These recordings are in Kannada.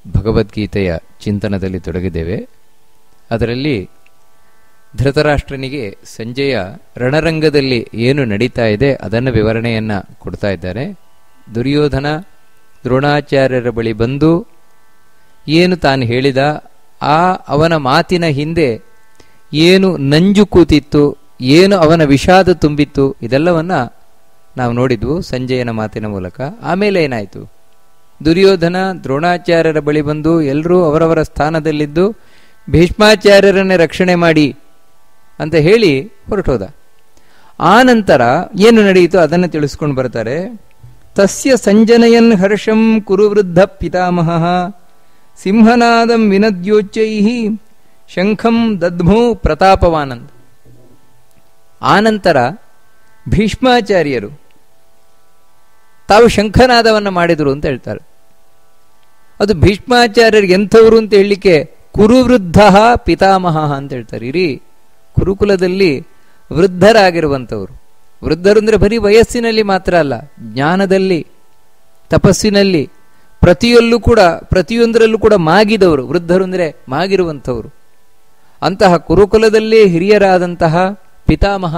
ಭಗವದ್ಗೀತೆಯ ಚಿಂತನದಲ್ಲಿ ತೊಡಗಿದ್ದೇವೆ. ಅದರಲ್ಲಿ ಧೃತರಾಷ್ಟ್ರನಿಗೆ ಸಂಜೆಯ ರಣರಂಗದಲ್ಲಿ ಏನು ನಡೀತಾ ಇದೆ ಅದನ್ನು ವಿವರಣೆಯನ್ನ ಕೊಡ್ತಾ ಇದ್ದಾರೆ. ದುರ್ಯೋಧನ ದ್ರೋಣಾಚಾರ್ಯರ ಬಳಿ ಬಂದು ಏನು ತಾನು ಹೇಳಿದ, ಅವನ ಮಾತಿನ ಹಿಂದೆ ಏನು ನಂಜು ಕೂತಿತ್ತು, ಏನು ಅವನ ವಿಷಾದ ತುಂಬಿತ್ತು, ಇದೆಲ್ಲವನ್ನ ನಾವು ನೋಡಿದ್ವು ಸಂಜಯನ ಮಾತಿನ ಮೂಲಕ. ಆಮೇಲೆ ಏನಾಯಿತು, ದುರ್ಯೋಧನ ದ್ರೋಣಾಚಾರ್ಯರ ಬಳಿ ಬಂದು ಎಲ್ಲರೂ ಅವರವರ ಸ್ಥಾನದಲ್ಲಿದ್ದು ಭೀಷ್ಮಾಚಾರ್ಯರನ್ನೇ ರಕ್ಷಣೆ ಮಾಡಿ ಅಂತ ಹೇಳಿ ಹೊರಟೋದ. ಆ ನಂತರ ಏನು ನಡೆಯಿತು ಅದನ್ನು ತಿಳಿಸ್ಕೊಂಡು ಬರ್ತಾರೆ. ತಸ್ಯ ಸಂಜನಯನ್ ಹರ್ಷಂ ಕುರುವೃದ್ಧ ಪಿತಾಮಹ ಸಿಂಹನಾದಂ ವಿನದ್ಯೋಚ್ಚೈ ಶಂಖಂ ದದ್ಮೋ ಪ್ರತಾಪವಾನಂದ್. ಆನಂತರ ಭೀಷ್ಮಾಚಾರ್ಯರು ತಾವು ಶಂಖನಾದವನ್ನು ಮಾಡಿದರು ಅಂತ ಹೇಳ್ತಾರೆ. ಅದು ಭೀಷ್ಮಾಚಾರ್ಯರಿಗೆ ಎಂಥವರು ಅಂತ ಹೇಳಲಿಕ್ಕೆ ಕುರುವೃದ್ಧ ಪಿತಾಮಹ ಅಂತ ಹೇಳ್ತಾರೆ. ಇಡೀ ಕುರುಕುಲದಲ್ಲಿ ವೃದ್ಧರಾಗಿರುವಂಥವರು. ವೃದ್ಧರು ಅಂದರೆ ಬರೀ ವಯಸ್ಸಿನಲ್ಲಿ ಮಾತ್ರ ಅಲ್ಲ, ಜ್ಞಾನದಲ್ಲಿ, ತಪಸ್ಸಿನಲ್ಲಿ, ಪ್ರತಿಯೊಂದರಲ್ಲೂ ಕೂಡ ಮಾಗಿದವರು. ವೃದ್ಧರು ಅಂದರೆ ಮಾಗಿರುವಂಥವರು. ಅಂತಹ ಕುರುಕುಲದಲ್ಲೇ ಹಿರಿಯರಾದಂತಹ ಪಿತಾಮಹ,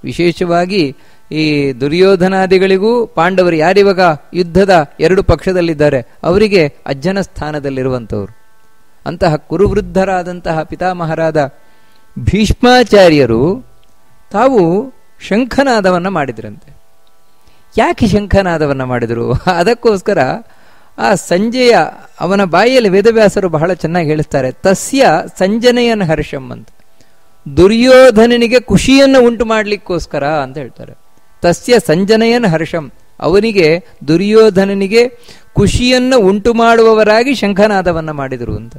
ವಿಶೇಷವಾಗಿ ಈ ದುರ್ಯೋಧನಾದಿಗಳಿಗೂ ಪಾಂಡವರು ಯಾರಿವಾಗ ಯುದ್ಧದ ಎರಡು ಪಕ್ಷದಲ್ಲಿದ್ದಾರೆ ಅವರಿಗೆ ಅಜ್ಜನ ಸ್ಥಾನದಲ್ಲಿರುವಂಥವರು. ಅಂತಹ ಕುರುವೃದ್ಧರಾದಂತಹ ಪಿತಾಮಹರಾದ ಭೀಷ್ಮಾಚಾರ್ಯರು ತಾವು ಶಂಖನಾದವನ್ನು ಮಾಡಿದ್ರಂತೆ. ಯಾಕೆ ಶಂಖನಾದವನ್ನು ಮಾಡಿದರು? ಅದಕ್ಕೋಸ್ಕರ ಆ ಸಂಜೆಯ ಅವನ ಬಾಯಿಯಲ್ಲಿ ವೇದವ್ಯಾಸರು ಬಹಳ ಚೆನ್ನಾಗಿ ಹೇಳಿಸ್ತಾರೆ. ತಸ್ಯ ಸಂಜನೆಯನ್ ಹರ್ಷಂ ಅಂತ, ದುರ್ಯೋಧನನಿಗೆ ಖುಷಿಯನ್ನು ಉಂಟು ಮಾಡಲಿಕ್ಕೋಸ್ಕರ ಅಂತ ಹೇಳ್ತಾರೆ. ತಸ್ಯ ಸಂಜನೆಯನ್ ಹರ್ಷಂ, ಅವನಿಗೆ ದುರ್ಯೋಧನನಿಗೆ ಖುಷಿಯನ್ನು ಉಂಟು ಮಾಡುವವರಾಗಿ ಶಂಖನಾದವನ್ನ ಮಾಡಿದರು ಅಂತ.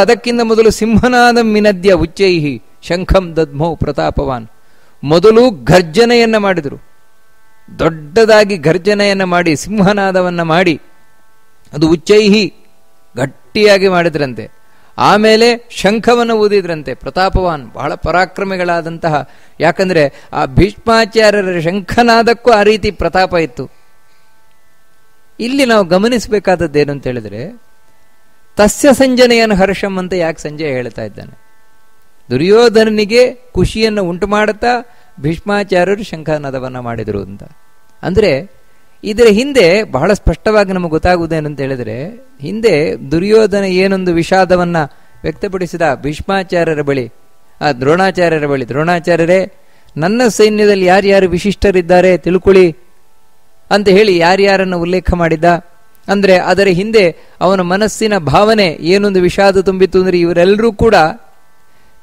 ಅದಕ್ಕಿಂತ ಮೊದಲು ಸಿಂಹನಾದಂ ವಿನದ್ಯ ಉಚ್ಚೈಹಿ ಶಂಖಂ ದದ್ಮೌ ಪ್ರತಾಪವಾನ್, ಮೊದಲು ಘರ್ಜನೆಯನ್ನ ಮಾಡಿದರು. ದೊಡ್ಡದಾಗಿ ಘರ್ಜನೆಯನ್ನ ಮಾಡಿ ಸಿಂಹನಾದವನ್ನ ಮಾಡಿ ಅದು ಉಚ್ಚೈಹಿ ಗಟ್ಟಿಯಾಗಿ ಮಾಡಿದ್ರಂತೆ. ಆಮೇಲೆ ಶಂಖವನ್ನು ಊದಿದ್ರಂತೆ. ಪ್ರತಾಪವಾನ್, ಬಹಳ ಪರಾಕ್ರಮಿಗಳಾದಂತಹ. ಯಾಕಂದ್ರೆ ಆ ಭೀಷ್ಮಾಚಾರ್ಯರ ಶಂಖನಾದಕ್ಕೂ ಆ ರೀತಿ ಪ್ರತಾಪ ಇತ್ತು. ಇಲ್ಲಿ ನಾವು ಗಮನಿಸಬೇಕಾದದ್ದೇನು ಅಂತ ಹೇಳಿದ್ರೆ, ತಸ್ಯ ಸಂಜನೆಯನ್ನು ಹರ್ಷಂ ಅಂತ ಯಾಕೆ ಸಂಜಯ ಹೇಳ್ತಾ ಇದ್ದಾನೆ? ದುರ್ಯೋಧನನಿಗೆ ಖುಷಿಯನ್ನು ಉಂಟು ಮಾಡುತ್ತಾ ಭೀಷ್ಮಾಚಾರ್ಯರು ಶಂಖನಾದವನ್ನ ಮಾಡಿದರು ಅಂತ. ಅಂದ್ರೆ ಇದರ ಹಿಂದೆ ಬಹಳ ಸ್ಪಷ್ಟವಾಗಿ ನಮಗೆ ಗೊತ್ತಾಗುವುದೇನು ಅಂತ ಹೇಳಿದ್ರೆ, ಹಿಂದೆ ದುರ್ಯೋಧನ ಏನೊಂದು ವಿಷಾದವನ್ನ ವ್ಯಕ್ತಪಡಿಸಿದ ಭೀಷ್ಮಾಚಾರ್ಯರ ಬಳಿ, ದ್ರೋಣಾಚಾರ್ಯರ ಬಳಿ, ದ್ರೋಣಾಚಾರ್ಯರೇ ನನ್ನ ಸೈನ್ಯದಲ್ಲಿ ಯಾರ್ಯಾರು ವಿಶಿಷ್ಟರಿದ್ದಾರೆ ತಿಳ್ಕೊಳ್ಳಿ ಅಂತ ಹೇಳಿ ಯಾರ್ಯಾರನ್ನು ಉಲ್ಲೇಖ ಮಾಡಿದ್ದ. ಅಂದ್ರೆ ಅದರ ಹಿಂದೆ ಅವನ ಮನಸ್ಸಿನ ಭಾವನೆ ಏನೊಂದು ವಿಷಾದ ತುಂಬಿತ್ತು ಅಂದ್ರೆ, ಇವರೆಲ್ಲರೂ ಕೂಡ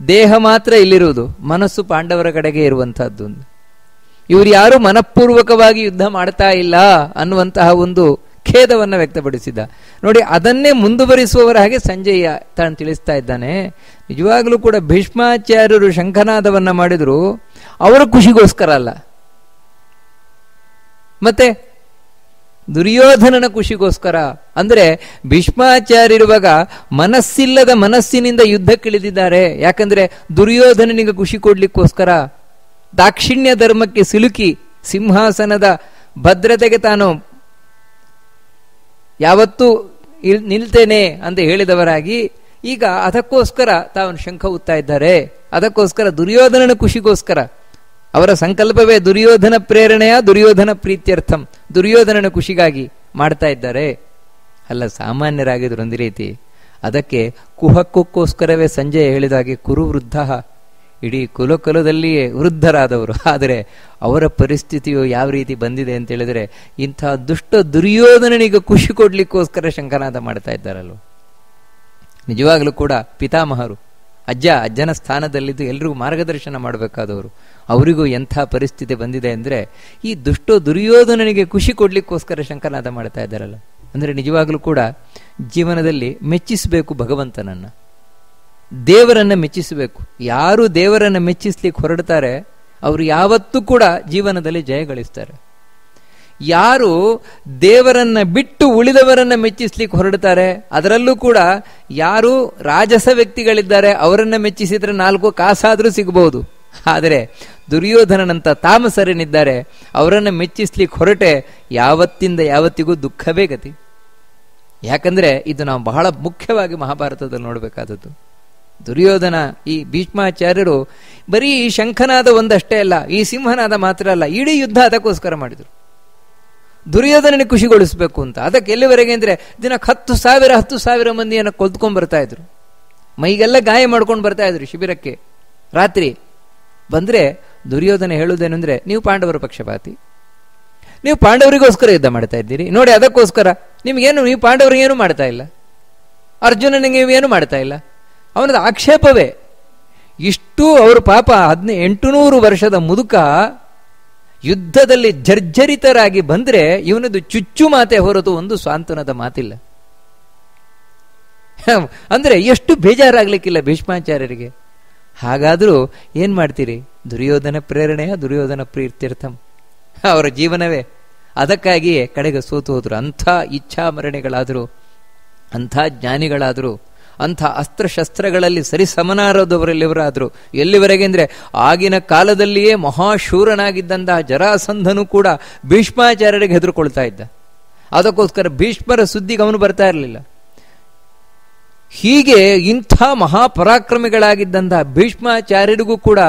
ದೇಹ ಮಾತ್ರ ಇಲ್ಲಿರುವುದು, ಮನಸ್ಸು ಪಾಂಡವರ ಕಡೆಗೆ ಇರುವಂತಹದ್ದು. ಇವರು ಯಾರು ಮನಃಪೂರ್ವಕವಾಗಿ ಯುದ್ಧ ಮಾಡ್ತಾ ಇಲ್ಲ ಅನ್ನುವಂತಹ ಒಂದು ಖೇದವನ್ನ ವ್ಯಕ್ತಪಡಿಸಿದ. ನೋಡಿ, ಅದನ್ನೇ ಮುಂದುವರಿಸುವವರ ಹಾಗೆ ಸಂಜಯ ತಾನು ತಿಳಿಸ್ತಾ ಇದ್ದಾನೆ. ನಿಜವಾಗ್ಲೂ ಕೂಡ ಭೀಷ್ಮಾಚಾರ್ಯರು ಶಂಖನಾದವನ್ನ ಮಾಡಿದ್ರು ಅವರ ಖುಷಿಗೋಸ್ಕರ ಅಲ್ಲ, ಮತ್ತೆ ದುರ್ಯೋಧನನ ಖುಷಿಗೋಸ್ಕರ. ಅಂದ್ರೆ ಭೀಷ್ಮಾಚಾರ್ಯರಿರುವಾಗ ಮನಸ್ಸಿಲ್ಲದ ಮನಸ್ಸಿನಿಂದ ಯುದ್ಧಕ್ಕಿಳಿದಿದ್ದಾರೆ. ಯಾಕಂದ್ರೆ ದುರ್ಯೋಧನನಿಗೆ ಖುಷಿ ಕೊಡ್ಲಿಕ್ಕೋಸ್ಕರ, ದಾಕ್ಷಿಣ್ಯ ಧರ್ಮಕ್ಕೆ ಸಿಲುಕಿ ಸಿಂಹಾಸನದ ಭದ್ರತೆಗೆ ತಾನು ಯಾವತ್ತೂ ನಿಲ್ತೇನೆ ಅಂತ ಹೇಳಿದವರಾಗಿ ಈಗ ಅದಕ್ಕೋಸ್ಕರ ತಾವು ಶಂಖ ಉತ್ತಾ ಇದ್ದಾರೆ. ಅದಕ್ಕೋಸ್ಕರ ದುರ್ಯೋಧನನ ಖುಷಿಗೋಸ್ಕರ. ಅವರ ಸಂಕಲ್ಪವೇ ದುರ್ಯೋಧನ ಪ್ರೇರಣೆಯ ದುರ್ಯೋಧನ ಪ್ರೀತ್ಯರ್ಥಂ, ದುರ್ಯೋಧನನ ಖುಷಿಗಾಗಿ ಮಾಡ್ತಾ ಇದ್ದಾರೆ. ಅಲ್ಲ, ಸಾಮಾನ್ಯರಾಗಿದ್ರು ಒಂದು ರೀತಿ. ಅದಕ್ಕೆ ಕುಹಕ್ಕೋಸ್ಕರವೇ ಸಂಜಯ ಹೇಳಿದಾಗೆ ಕುರುವೃದ್ಧ, ಇಡೀ ಕುಲಕುಲದಲ್ಲಿಯೇ ವೃದ್ಧರಾದವರು. ಆದರೆ ಅವರ ಪರಿಸ್ಥಿತಿಯು ಯಾವ ರೀತಿ ಬಂದಿದೆ ಅಂತ ಹೇಳಿದ್ರೆ, ಇಂಥ ದುಷ್ಟ ದುರ್ಯೋಧನನಿಗೆ ಖುಷಿ ಕೊಡ್ಲಿಕ್ಕೋಸ್ಕರ ಶಂಖನಾದ ಮಾಡ್ತಾ ಇದ್ದಾರಲ್ವ. ನಿಜವಾಗ್ಲೂ ಕೂಡ ಪಿತಾಮಹರು, ಅಜ್ಜನ ಸ್ಥಾನದಲ್ಲಿದ್ದು ಎಲ್ರಿಗೂ ಮಾರ್ಗದರ್ಶನ ಮಾಡಬೇಕಾದವರು, ಅವರಿಗೂ ಎಂಥ ಪರಿಸ್ಥಿತಿ ಬಂದಿದೆ ಅಂದ್ರೆ, ಈ ದುರ್ಯೋಧನನಿಗೆ ಖುಷಿ ಕೊಡ್ಲಿಕ್ಕೋಸ್ಕರ ಶಂಖನಾದ ಮಾಡ್ತಾ ಇದ್ದಾರಲ್ಲ. ಅಂದ್ರೆ ನಿಜವಾಗ್ಲೂ ಕೂಡ ಜೀವನದಲ್ಲಿ ಮೆಚ್ಚಿಸಬೇಕು ಭಗವಂತನನ್ನ, ದೇವರನ್ನ ಮೆಚ್ಚಿಸಬೇಕು. ಯಾರು ದೇವರನ್ನ ಮೆಚ್ಚಿಸ್ಲಿಕ್ಕೆ ಹೊರಡ್ತಾರೆ ಅವರು ಯಾವತ್ತೂ ಕೂಡ ಜೀವನದಲ್ಲಿ ಜಯ ಗಳಿಸ್ತಾರೆ. ಯಾರು ದೇವರನ್ನ ಬಿಟ್ಟು ಉಳಿದವರನ್ನ ಮೆಚ್ಚಿಸ್ಲಿಕ್ಕೆ ಹೊರಡ್ತಾರೆ, ಅದರಲ್ಲೂ ಕೂಡ ಯಾರು ರಾಜಸ ವ್ಯಕ್ತಿಗಳಿದ್ದಾರೆ ಅವರನ್ನ ಮೆಚ್ಚಿಸಿದ್ರೆ 4 ಕಾಸಾದ್ರೂ ಸಿಗಬಹುದು. ಆದರೆ ದುರ್ಯೋಧನನಂತ ತಾಮಸರೇನಿದ್ದಾರೆ ಅವರನ್ನು ಮೆಚ್ಚಿಸ್ಲಿಕ್ಕೆ ಹೊರಟೆ ಯಾವತ್ತಿಂದ ಯಾವತ್ತಿಗೂ ದುಃಖವೇ ಗತಿ. ಯಾಕಂದ್ರೆ ಇದು ನಾವು ಬಹಳ ಮುಖ್ಯವಾಗಿ ಮಹಾಭಾರತದಲ್ಲಿ ನೋಡಬೇಕಾದದ್ದು. ದುರ್ಯೋಧನ, ಈ ಭೀಷ್ಮಾಚಾರ್ಯರು ಬರೀ ಈ ಶಂಖನಾದ ಒಂದಷ್ಟೇ ಅಲ್ಲ, ಈ ಸಿಂಹನಾದ ಮಾತ್ರ ಅಲ್ಲ, ಇಡೀ ಯುದ್ಧ ಅದಕ್ಕೋಸ್ಕರ ಮಾಡಿದರು, ದುರ್ಯೋಧನನಿಗೆ ಖುಷಿಗೊಳಿಸಬೇಕು ಅಂತ. ಅದಕ್ಕೆ ಎಲ್ಲಿವರೆಗೆ ಅಂದ್ರೆ ದಿನಕ್ಕೆ 10,000 ಮಂದಿಯನ್ನು ಕೊಲ್ತ್ಕೊಂಡ್ ಬರ್ತಾ ಇದ್ರು, ಮೈಗೆಲ್ಲ ಗಾಯ ಮಾಡ್ಕೊಂಡು ಬರ್ತಾ ಇದ್ರು ಶಿಬಿರಕ್ಕೆ. ರಾತ್ರಿ ಬಂದ್ರೆ ದುರ್ಯೋಧನ ಹೇಳುವುದೇನೆಂದ್ರೆ, ನೀವು ಪಾಂಡವರ ಪಕ್ಷಪಾತಿ, ನೀವು ಪಾಂಡವರಿಗೋಸ್ಕರ ಯುದ್ಧ ಮಾಡ್ತಾ ಇದ್ದೀರಿ ನೋಡಿ, ಅದಕ್ಕೋಸ್ಕರ ನಿಮ್ಗೇನು, ನೀವು ಪಾಂಡವರಿಗೆ ಏನು ಮಾಡ್ತಾ ಇಲ್ಲ, ಅರ್ಜುನನಿಗೆ ನೀವೇನು ಮಾಡ್ತಾ ಇಲ್ಲ, ಅವನದು ಆಕ್ಷೇಪವೇ. ಇಷ್ಟು ಅವರು ಪಾಪ 800 ವರ್ಷದ ಮುದುಕ ಯುದ್ಧದಲ್ಲಿ ಜರ್ಜರಿತರಾಗಿ ಬಂದ್ರೆ ಇವನದು ಚುಚ್ಚು ಮಾತೆ ಹೊರತು ಒಂದು ಸ್ವಾಂತನದ ಮಾತಿಲ್ಲ. ಅಂದ್ರೆ ಎಷ್ಟು ಬೇಜಾರಾಗ್ಲಿಕ್ಕಿಲ್ಲ ಭೀಷ್ಮಾಚಾರ್ಯರಿಗೆ. ಹಾಗಾದ್ರೂ ಏನ್ ಮಾಡ್ತೀರಿ, ದುರ್ಯೋಧನ ಪ್ರೇರಣೆಯ ದುರ್ಯೋಧನ ಪ್ರೀತ್ಯರ್ಥಂ ಅವರ ಜೀವನವೇ. ಅದಕ್ಕಾಗಿಯೇ ಕಡೆಗೆ ಸೋತು ಹೋದ್ರು. ಅಂಥ ಇಚ್ಛಾಮರಣೆಗಳಾದರು, ಅಂಥ ಜ್ಞಾನಿಗಳಾದರು, ಅಂಥ ಅಸ್ತ್ರಶಸ್ತ್ರಗಳಲ್ಲಿ ಸರಿಸಮನಾರದವರೆಲ್ಲಿವರಾದರು. ಎಲ್ಲಿವರೆಗೆ ಅಂದ್ರೆ ಆಗಿನ ಕಾಲದಲ್ಲಿಯೇ ಮಹಾಶೂರನಾಗಿದ್ದಂತಹ ಜರಾಸಂಧನು ಕೂಡ ಭೀಷ್ಮಾಚಾರ್ಯರಿಗೆ ಹೆದರುಕೊಳ್ತಾ ಇದ್ದ. ಅದಕ್ಕೋಸ್ಕರ ಭೀಷ್ಮರ ಸುದ್ದಿಗೆ ಅವನು ಬರ್ತಾ ಇರಲಿಲ್ಲ. ಹೀಗೆ ಇಂಥ ಮಹಾಪರಾಕ್ರಮಿಗಳಾಗಿದ್ದಂತಹ ಭೀಷ್ಮಾಚಾರ್ಯರಿಗೂ ಕೂಡ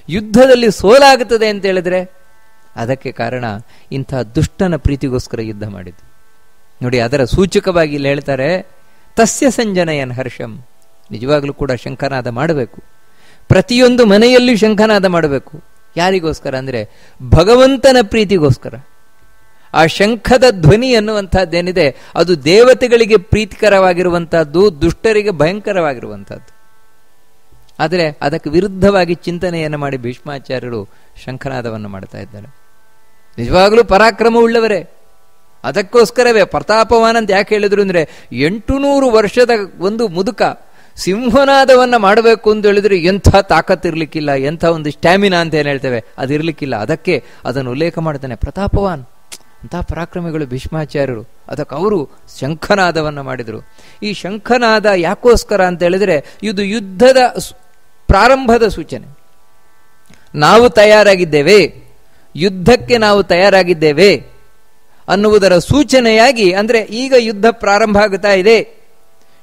ಯುದ್ಧದಲ್ಲಿ ಸೋಲಾಗುತ್ತದೆ ಅಂತ ಹೇಳಿದ್ರೆ ಅದಕ್ಕೆ ಕಾರಣ ಇಂಥ ದುಷ್ಟನ ಪ್ರೀತಿಗೋಸ್ಕರ ಯುದ್ಧ ಮಾಡಿದ್ದು. ನೋಡಿ, ಅದರ ಸೂಚಕವಾಗಿ ಇಲ್ಲಿ ಹೇಳ್ತಾರೆ, ತಸ್ಯ ಸಂಜನಯನ್ ಹರ್ಷಂ. ನಿಜವಾಗ್ಲೂ ಕೂಡ ಶಂಖನಾದ ಮಾಡಬೇಕು, ಪ್ರತಿಯೊಂದು ಮನೆಯಲ್ಲೂ ಶಂಖನಾದ ಮಾಡಬೇಕು. ಯಾರಿಗೋಸ್ಕರ ಅಂದ್ರೆ ಭಗವಂತನ ಪ್ರೀತಿಗೋಸ್ಕರ. ಆ ಶಂಖದ ಧ್ವನಿ ಅನ್ನುವಂಥದ್ದೇನಿದೆ ಅದು ದೇವತೆಗಳಿಗೆ ಪ್ರೀತಿಕರವಾಗಿರುವಂತಹದ್ದು, ದುಷ್ಟರಿಗೆ ಭಯಂಕರವಾಗಿರುವಂತಹದ್ದು. ಆದರೆ ಅದಕ್ಕೆ ವಿರುದ್ಧವಾಗಿ ಚಿಂತನೆಯನ್ನು ಮಾಡಿ ಭೀಷ್ಮಾಚಾರ್ಯರು ಶಂಖನಾದವನ್ನು ಮಾಡ್ತಾ ಇದ್ದಾರೆ. ನಿಜವಾಗ್ಲೂ ಪರಾಕ್ರಮ ಉಳ್ಳವರೇ. ಅದಕ್ಕೋಸ್ಕರವೇ ಪ್ರತಾಪವಾನ್ ಅಂತ ಯಾಕೆ ಹೇಳಿದ್ರು ಅಂದ್ರೆ 800 ವರ್ಷದ ಒಂದು ಮುದುಕ ಸಿಂಹನಾದವನ್ನ ಮಾಡಬೇಕು ಅಂತ ಹೇಳಿದ್ರೆ ಎಂಥ ತಾಕತ್ತಿರ್ಲಿಕ್ಕಿಲ್ಲ, ಎಂಥ ಒಂದು ಸ್ಟ್ಯಾಮಿನಾ ಅಂತ ಏನ್ ಹೇಳ್ತೇವೆ ಅದಿರ್ಲಿಕ್ಕಿಲ್ಲ. ಅದಕ್ಕೆ ಅದನ್ನು ಉಲ್ಲೇಖ ಮಾಡ್ತಾನೆ, ಪ್ರತಾಪವಾನ್ ಅಂತ ಪರಾಕ್ರಮಿಗಳು ಭೀಷ್ಮಾಚಾರ್ಯರು. ಅದಕ್ಕೆ ಅವರು ಶಂಖನಾದವನ್ನ ಮಾಡಿದರು. ಈ ಶಂಖನಾದ ಯಾಕೋಸ್ಕರ ಅಂತ ಹೇಳಿದ್ರೆ ಇದು ಯುದ್ಧದ ಪ್ರಾರಂಭದ ಸೂಚನೆ. ನಾವು ತಯಾರಾಗಿದ್ದೇವೆ, ಯುದ್ಧಕ್ಕೆ ನಾವು ತಯಾರಾಗಿದ್ದೇವೆ ಅನ್ನುವುದರ ಸೂಚನೆಯಾಗಿ, ಅಂದ್ರೆ ಈಗ ಯುದ್ಧ ಪ್ರಾರಂಭ ಆಗುತ್ತಾ ಇದೆ,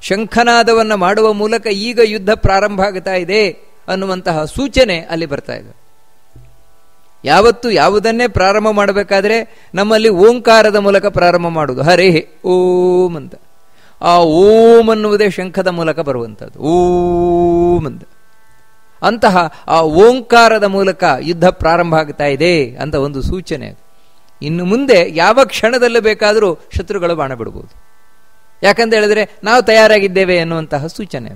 ಶಂಖನಾದವನ್ನ ಮಾಡುವ ಮೂಲಕ ಈಗ ಯುದ್ಧ ಪ್ರಾರಂಭ ಆಗುತ್ತಾ ಇದೆ ಅನ್ನುವಂತಹ ಸೂಚನೆ ಅಲ್ಲಿ ಬರ್ತಾ ಇದೆ. ಯಾವತ್ತು ಯಾವುದನ್ನೇ ಪ್ರಾರಂಭ ಮಾಡಬೇಕಾದ್ರೆ ನಮ್ಮಲ್ಲಿ ಓಂಕಾರದ ಮೂಲಕ ಪ್ರಾರಂಭ ಮಾಡುವುದು, ಹರೇ ಓಂ ಅಂತ. ಆ ಓಂ ಅನ್ನುವುದೇ ಶಂಖದ ಮೂಲಕ ಬರುವಂಥದ್ದು, ಓಂ ಅಂತ. ಅಂತಹ ಆ ಓಂಕಾರದ ಮೂಲಕ ಯುದ್ಧ ಪ್ರಾರಂಭ ಆಗ್ತಾ ಇದೆ ಅಂತ ಒಂದು ಸೂಚನೆ. ಇನ್ನು ಮುಂದೆ ಯಾವ ಕ್ಷಣದಲ್ಲೂ ಬೇಕಾದರೂ ಶತ್ರುಗಳು ಬಾಣ ಬಿಡಬಹುದು. ಯಾಕಂತ ಹೇಳಿದ್ರೆ ನಾವು ತಯಾರಾಗಿದ್ದೇವೆ ಎನ್ನುವಂತಹ ಸೂಚನೆ.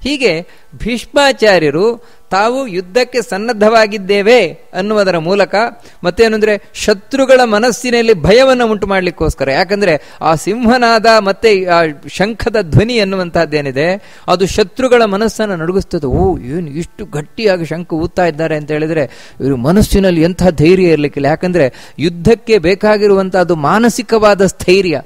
ಹೀಗೆ ಭೀಷ್ಮಾಚಾರ್ಯರು ತಾವು ಯುದ್ಧಕ್ಕೆ ಸನ್ನದ್ಧವಾಗಿದ್ದೇವೆ ಅನ್ನುವುದರ ಮೂಲಕ ಮತ್ತೇನೆಂದ್ರೆ ಶತ್ರುಗಳ ಮನಸ್ಸಿನಲ್ಲಿ ಭಯವನ್ನು ಉಂಟು ಮಾಡಲಿಕ್ಕೋಸ್ಕರ. ಯಾಕಂದ್ರೆ ಆ ಸಿಂಹನಾದ ಮತ್ತೆ ಆ ಶಂಖದ ಧ್ವನಿ ಎನ್ನುವಂತಹದ್ದೇನಿದೆ ಅದು ಶತ್ರುಗಳ ಮನಸ್ಸನ್ನು ನಡುಗಿಸ್ತದೆ. ಓ, ಏನು ಇಷ್ಟು ಗಟ್ಟಿಯಾಗಿ ಶಂಖ ಊದ್ತಾ ಇದ್ದಾರೆ ಅಂತ ಹೇಳಿದ್ರೆ ಇವರು ಮನಸ್ಸಿನಲ್ಲಿ ಎಂಥ ಧೈರ್ಯ ಇರಲಿಕ್ಕಿಲ್ಲ. ಯಾಕಂದ್ರೆ ಯುದ್ಧಕ್ಕೆ ಬೇಕಾಗಿರುವಂತಹದ್ದು ಮಾನಸಿಕವಾದ ಸ್ಥೈರ್ಯ.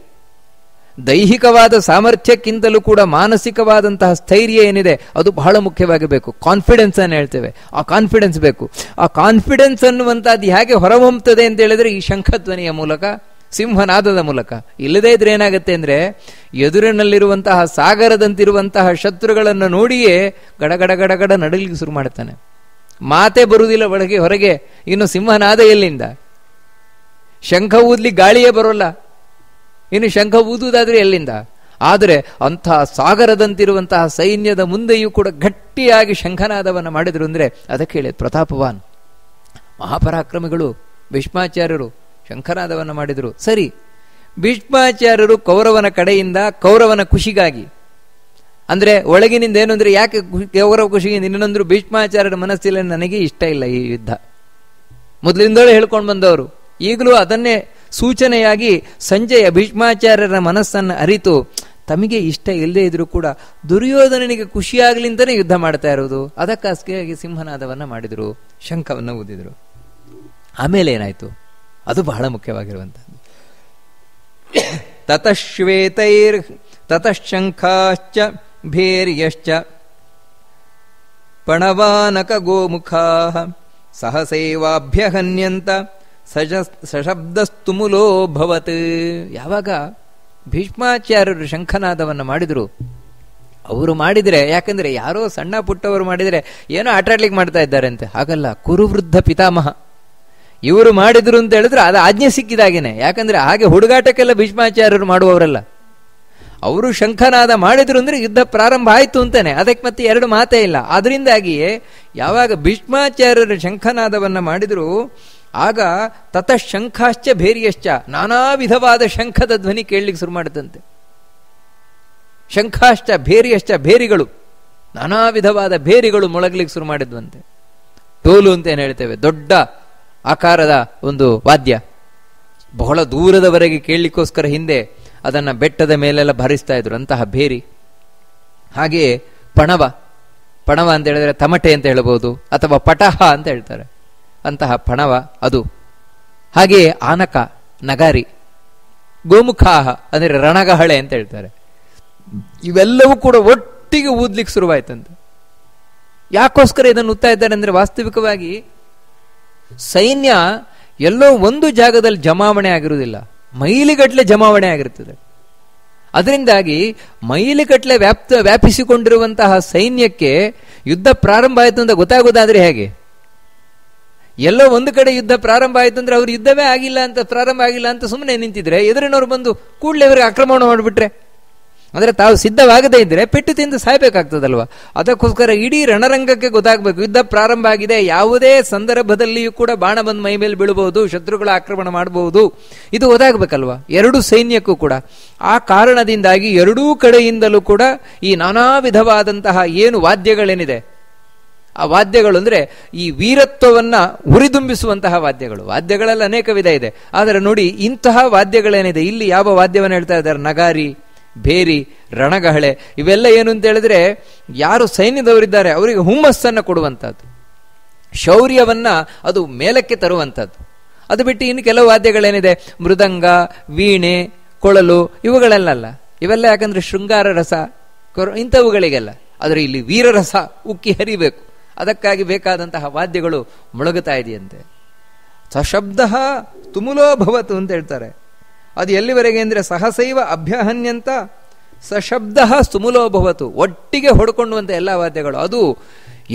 ದೈಹಿಕವಾದ ಸಾಮರ್ಥ್ಯಕ್ಕಿಂತಲೂ ಕೂಡ ಮಾನಸಿಕವಾದಂತಹ ಸ್ಥೈರ್ಯ ಏನಿದೆ ಅದು ಬಹಳ ಮುಖ್ಯವಾಗಿ ಬೇಕು. ಕಾನ್ಫಿಡೆನ್ಸ್ ಅನ್ನು ಹೇಳ್ತೇವೆ, ಆ ಕಾನ್ಫಿಡೆನ್ಸ್ ಬೇಕು. ಆ ಕಾನ್ಫಿಡೆನ್ಸ್ ಅನ್ನುವಂಥದ್ದು ಹೇಗೆ ಹೊರಹೊಮ್ಮುತ್ತದೆ ಅಂತ ಹೇಳಿದ್ರೆ ಈ ಶಂಖಧ್ವನಿಯ ಮೂಲಕ, ಸಿಂಹನಾದದ ಮೂಲಕ. ಇಲ್ಲದೇ ಇದ್ರೆ ಏನಾಗುತ್ತೆ ಅಂದ್ರೆ ಎದುರಿನಲ್ಲಿರುವಂತಹ ಸಾಗರದಂತಿರುವಂತಹ ಶತ್ರುಗಳನ್ನು ನೋಡಿಯೇ ಗಡಗಡ ಗಡಗಡ ನಡಲಿಕ್ಕೆ ಶುರು ಮಾಡುತ್ತಾನೆ. ಮಾತೆ ಬರುವುದಿಲ್ಲ ಒಳಗೆ ಹೊರಗೆ. ಇನ್ನು ಸಿಂಹನಾದ ಎಲ್ಲಿಂದ? ಶಂಖ ಊದ್ಲಿ ಗಾಳಿಯೇ ಬರೋಲ್ಲ, ಇನ್ನು ಶಂಖ ಊದುವುದಾದ್ರೆ ಎಲ್ಲಿಂದ? ಆದರೆ ಅಂತಹ ಸಾಗರದಂತಿರುವಂತಹ ಸೈನ್ಯದ ಮುಂದೆಯೂ ಕೂಡ ಗಟ್ಟಿಯಾಗಿ ಶಂಖನಾದವನ್ನು ಮಾಡಿದ್ರು ಅಂದ್ರೆ ಅದಕ್ಕೆ ಹೇಳಿ ಪ್ರತಾಪವಾನ್, ಮಹಾಪರಾಕ್ರಮಿಗಳು ಭೀಷ್ಮಾಚಾರ್ಯರು ಶಂಖನಾದವನ್ನು ಮಾಡಿದರು. ಸರಿ, ಭೀಷ್ಮಾಚಾರ್ಯರು ಕೌರವನ ಕಡೆಯಿಂದ ಕೌರವನ ಖುಷಿಗಾಗಿ, ಅಂದ್ರೆ ಒಳಗಿನಿಂದ ಏನು ಅಂದ್ರೆ ಯಾಕೆ ಕೌರವ ಖುಷಿಗಿಂದ ಇನ್ನೊಂದ್ರು ಭೀಷ್ಮಾಚಾರ್ಯರ ಮನಸ್ಸಿಲ್ಲ, ನನಗೆ ಇಷ್ಟ ಇಲ್ಲ ಈ ಯುದ್ಧ, ಮೊದಲಿಂದಲೇ ಹೇಳ್ಕೊಂಡು ಬಂದವರು. ಈಗಲೂ ಅದನ್ನೇ ಸೂಚನೆಯಾಗಿ ಸಂಜಯ ಭೀಷ್ಮಾಚಾರ್ಯರ ಮನಸ್ಸನ್ನು ಅರಿತು ತಮಗೆ ಇಷ್ಟ ಇಲ್ಲದೆ ಇದ್ರೂ ಕೂಡ ದುರ್ಯೋಧನನಿಗೆ ಖುಷಿಯಾಗಲಿ ಅಂತಾನೆ ಯುದ್ಧ ಮಾಡ್ತಾ ಇರೋದು. ಅದಕ್ಕಾಗಿ ಸಿಂಹನಾದವನ್ನ ಮಾಡಿದ್ರು, ಶಂಖವನ್ನು ಊದಿದ್ರು. ಆಮೇಲೆ ಏನಾಯ್ತು ಅದು ಬಹಳ ಮುಖ್ಯವಾಗಿರುವಂತಹದ್ದು. ತತಶ್ವೇತೈರ್ ತತಃಶಂಖಾಶ್ಚ ಭೇರ್ಯಶ್ಚ ಪಣವಾನಕ ಗೋಮುಖಾಃ ಸಹಸೈವಾಭ್ಯಹನ್ಯಂತ ಸಶಬ್ದಸ್ತುಮುಲೋ ಭವತ್. ಯಾವಾಗ ಭೀಷ್ಮಾಚಾರ್ಯರು ಶಂಖನಾದವನ್ನು ಮಾಡಿದ್ರು, ಅವರು ಮಾಡಿದರೆ, ಯಾಕಂದ್ರೆ ಯಾರೋ ಸಣ್ಣ ಪುಟ್ಟವರು ಮಾಡಿದರೆ ಏನೋ ಆಟಾಡ್ಲಿಕ್ಕೆ ಮಾಡ್ತಾ ಇದ್ದಾರೆ ಅಂತೆ, ಹಾಗಲ್ಲ. ಕುರುವೃದ್ಧ ಪಿತಾಮಹ ಇವರು ಮಾಡಿದ್ರು ಅಂತ ಹೇಳಿದ್ರೆ ಅದು ಆಜ್ಞೆ ಸಿಕ್ಕಿದಾಗೇನೆ. ಯಾಕಂದ್ರೆ ಹಾಗೆ ಹುಡುಗಾಟಕ್ಕೆಲ್ಲ ಭೀಷ್ಮಾಚಾರ್ಯರು ಮಾಡುವವರಲ್ಲ. ಅವರು ಶಂಖನಾದ ಮಾಡಿದ್ರು ಅಂದ್ರೆ ಯುದ್ಧ ಪ್ರಾರಂಭ ಆಯ್ತು ಅಂತಾನೆ, ಅದಕ್ಕೆ ಮತ್ತೆ ಎರಡು ಮಾತೇ ಇಲ್ಲ. ಅದರಿಂದಾಗಿಯೇ ಯಾವಾಗ ಭೀಷ್ಮಾಚಾರ್ಯರು ಶಂಖನಾದವನ್ನ ಮಾಡಿದ್ರು ಆಗ ತತಃ ಶಂಖಾಶ್ಚ ಭೇರಿಯಶ್ಚ, ನಾನಾ ವಿಧವಾದ ಶಂಖದ ಧ್ವನಿ ಕೇಳಲಿಕ್ಕೆ ಶುರು ಮಾಡುತ್ತಂತೆ. ಶಂಖಾಶ್ಚ ಭೇರಿಯಶ್ಚ, ಭೇರಿಗಳು, ನಾನಾ ವಿಧವಾದ ಭೇರಿಗಳು ಮೊಳಗಲಿಕ್ಕೆ ಶುರು ಮಾಡಿದ್ವಂತೆ. ಟೋಲು ಅಂತ ಏನು ಹೇಳ್ತೇವೆ, ದೊಡ್ಡ ಆಕಾರದ ಒಂದು ವಾದ್ಯ, ಬಹಳ ದೂರದವರೆಗೆ ಕೇಳಲಿಕ್ಕೋಸ್ಕರ ಹಿಂದೆ ಅದನ್ನ ಬೆಟ್ಟದ ಮೇಲೆಲ್ಲ ಭರಿಸ್ತಾ ಇದ್ರು, ಅಂತಹ ಭೇರಿ. ಹಾಗೆಯೇ ಪಣವ, ಪಣವ ಅಂತ ಹೇಳಿದ್ರೆ ತಮಟೆ ಅಂತ ಹೇಳ್ಬೋದು, ಅಥವಾ ಪಟಹ ಅಂತ ಹೇಳ್ತಾರೆ, ಅಂತಹ ಪಣವ ಅದು. ಹಾಗೆಯೇ ಆನಕ, ನಗಾರಿ, ಗೋಮುಖಾಹ ಅಂದರೆ ರಣಗಹಳೆ ಅಂತ ಹೇಳ್ತಾರೆ. ಇವೆಲ್ಲವೂ ಕೂಡ ಒಟ್ಟಿಗೆ ಊದ್ಲಿಕ್ಕೆ ಶುರುವಾಯ್ತಂತೆ. ಯಾಕೋಸ್ಕರ ಇದನ್ನು ಉತ್ತಾ ಇದ್ದಾರೆ ಅಂದ್ರೆ, ವಾಸ್ತವಿಕವಾಗಿ ಸೈನ್ಯ ಎಲ್ಲೋ ಒಂದು ಜಾಗದಲ್ಲಿ ಜಮಾವಣೆ ಆಗಿರುವುದಿಲ್ಲ, ಮೈಲಿಗಟ್ಟಲೆ ಜಮಾವಣೆ ಆಗಿರುತ್ತದೆ. ಅದರಿಂದಾಗಿ ಮೈಲಿಗಟ್ಟಲೆ ವ್ಯಾಪಿಸಿಕೊಂಡಿರುವಂತಹ ಸೈನ್ಯಕ್ಕೆ ಯುದ್ಧ ಪ್ರಾರಂಭ ಆಯಿತು ಅಂತ ಗೊತ್ತಾಗೋದಾದ್ರೆ ಹೇಗೆ? ಎಲ್ಲೋ ಒಂದು ಕಡೆ ಯುದ್ಧ ಪ್ರಾರಂಭ ಆಯಿತು ಅಂದ್ರೆ ಅವ್ರು ಯುದ್ಧವೇ ಆಗಿಲ್ಲ ಅಂತ, ಪ್ರಾರಂಭ ಆಗಿಲ್ಲ ಅಂತ ಸುಮ್ಮನೆ ನಿಂತಿದ್ರೆ ಎದುರಿನವ್ರು ಬಂದು ಕೂಡಲೇ ಅವರಿಗೆ ಆಕ್ರಮಣ ಮಾಡಿಬಿಟ್ರೆ, ಅಂದ್ರೆ ತಾವು ಸಿದ್ಧವಾಗದೇ ಇದ್ರೆ ಪೆಟ್ಟು ತಿಂದು ಸಾಯ್ಬೇಕಾಗ್ತದಲ್ವಾ. ಅದಕ್ಕೋಸ್ಕರ ಇಡೀ ರಣರಂಗಕ್ಕೆ ಗೊತ್ತಾಗಬೇಕು ಯುದ್ಧ ಪ್ರಾರಂಭ ಆಗಿದೆ. ಯಾವುದೇ ಸಂದರ್ಭದಲ್ಲಿಯೂ ಕೂಡ ಬಾಣ ಬಂದು ಮೈ ಮೇಲೆ ಬೀಳಬಹುದು, ಶತ್ರುಗಳ ಆಕ್ರಮಣ ಮಾಡಬಹುದು, ಇದು ಗೊತ್ತಾಗಬೇಕಲ್ವಾ ಎರಡೂ ಸೈನ್ಯಕ್ಕೂ ಕೂಡ. ಆ ಕಾರಣದಿಂದಾಗಿ ಎರಡೂ ಕಡೆಯಿಂದಲೂ ಕೂಡ ಈ ನಾನಾ ವಿಧವಾದಂತಹ ಏನು ವಾದ್ಯಗಳೇನಿದೆ, ಆ ವಾದ್ಯಗಳು ಅಂದ್ರೆ ಈ ವೀರತ್ವವನ್ನ ಹುರಿದುಂಬಿಸುವಂತಹ ವಾದ್ಯಗಳು. ವಾದ್ಯಗಳೆಲ್ಲ ಅನೇಕ ವಿಧ ಇದೆ, ಆದರೆ ನೋಡಿ ಇಂತಹ ವಾದ್ಯಗಳೇನಿದೆ, ಇಲ್ಲಿ ಯಾವ ವಾದ್ಯವನ್ನು ಹೇಳ್ತಾ ಇದ್ದಾರೆ, ನಗಾರಿ, ಭೇರಿ, ರಣಗಹಳೆ, ಇವೆಲ್ಲ ಏನು ಅಂತ ಹೇಳಿದ್ರೆ ಯಾರು ಸೈನ್ಯದವರಿದ್ದಾರೆ ಅವರಿಗೆ ಹುಮ್ಮಸ್ಸನ್ನು ಕೊಡುವಂಥದ್ದು, ಶೌರ್ಯವನ್ನ ಅದು ಮೇಲಕ್ಕೆ ತರುವಂಥದ್ದು. ಅದು ಬಿಟ್ಟು ಇನ್ನು ಕೆಲವು ವಾದ್ಯಗಳೇನಿದೆ, ಮೃದಂಗ, ವೀಣೆ, ಕೊಳಲು, ಇವುಗಳೆಲ್ಲ ಇವೆಲ್ಲ ಯಾಕಂದ್ರೆ ಶೃಂಗಾರ ರಸ ಇಂಥವುಗಳಿಗೆಲ್ಲ. ಆದರೆ ಇಲ್ಲಿ ವೀರರಸ ಉಕ್ಕಿ ಹರಿಬೇಕು, ಅದಕ್ಕಾಗಿ ಬೇಕಾದಂತಹ ವಾದ್ಯಗಳು ಮೊಳಗುತ್ತಾ ಇದೆಯಂತೆ. ಸಶಬ್ದ ತುಮುಲೋ ಭವತು ಅಂತ ಹೇಳ್ತಾರೆ. ಅದು ಎಲ್ಲಿವರೆಗೆ ಅಂದರೆ ಸಹಸೈವ ಅಭ್ಯಹನ್ಯಂತ ಸಶಬ್ದ ತುಮುಲೋ ಭವತು, ಒಟ್ಟಿಗೆ ಹೊಡ್ಕೊಂಡುವಂತ ಎಲ್ಲ ವಾದ್ಯಗಳು, ಅದು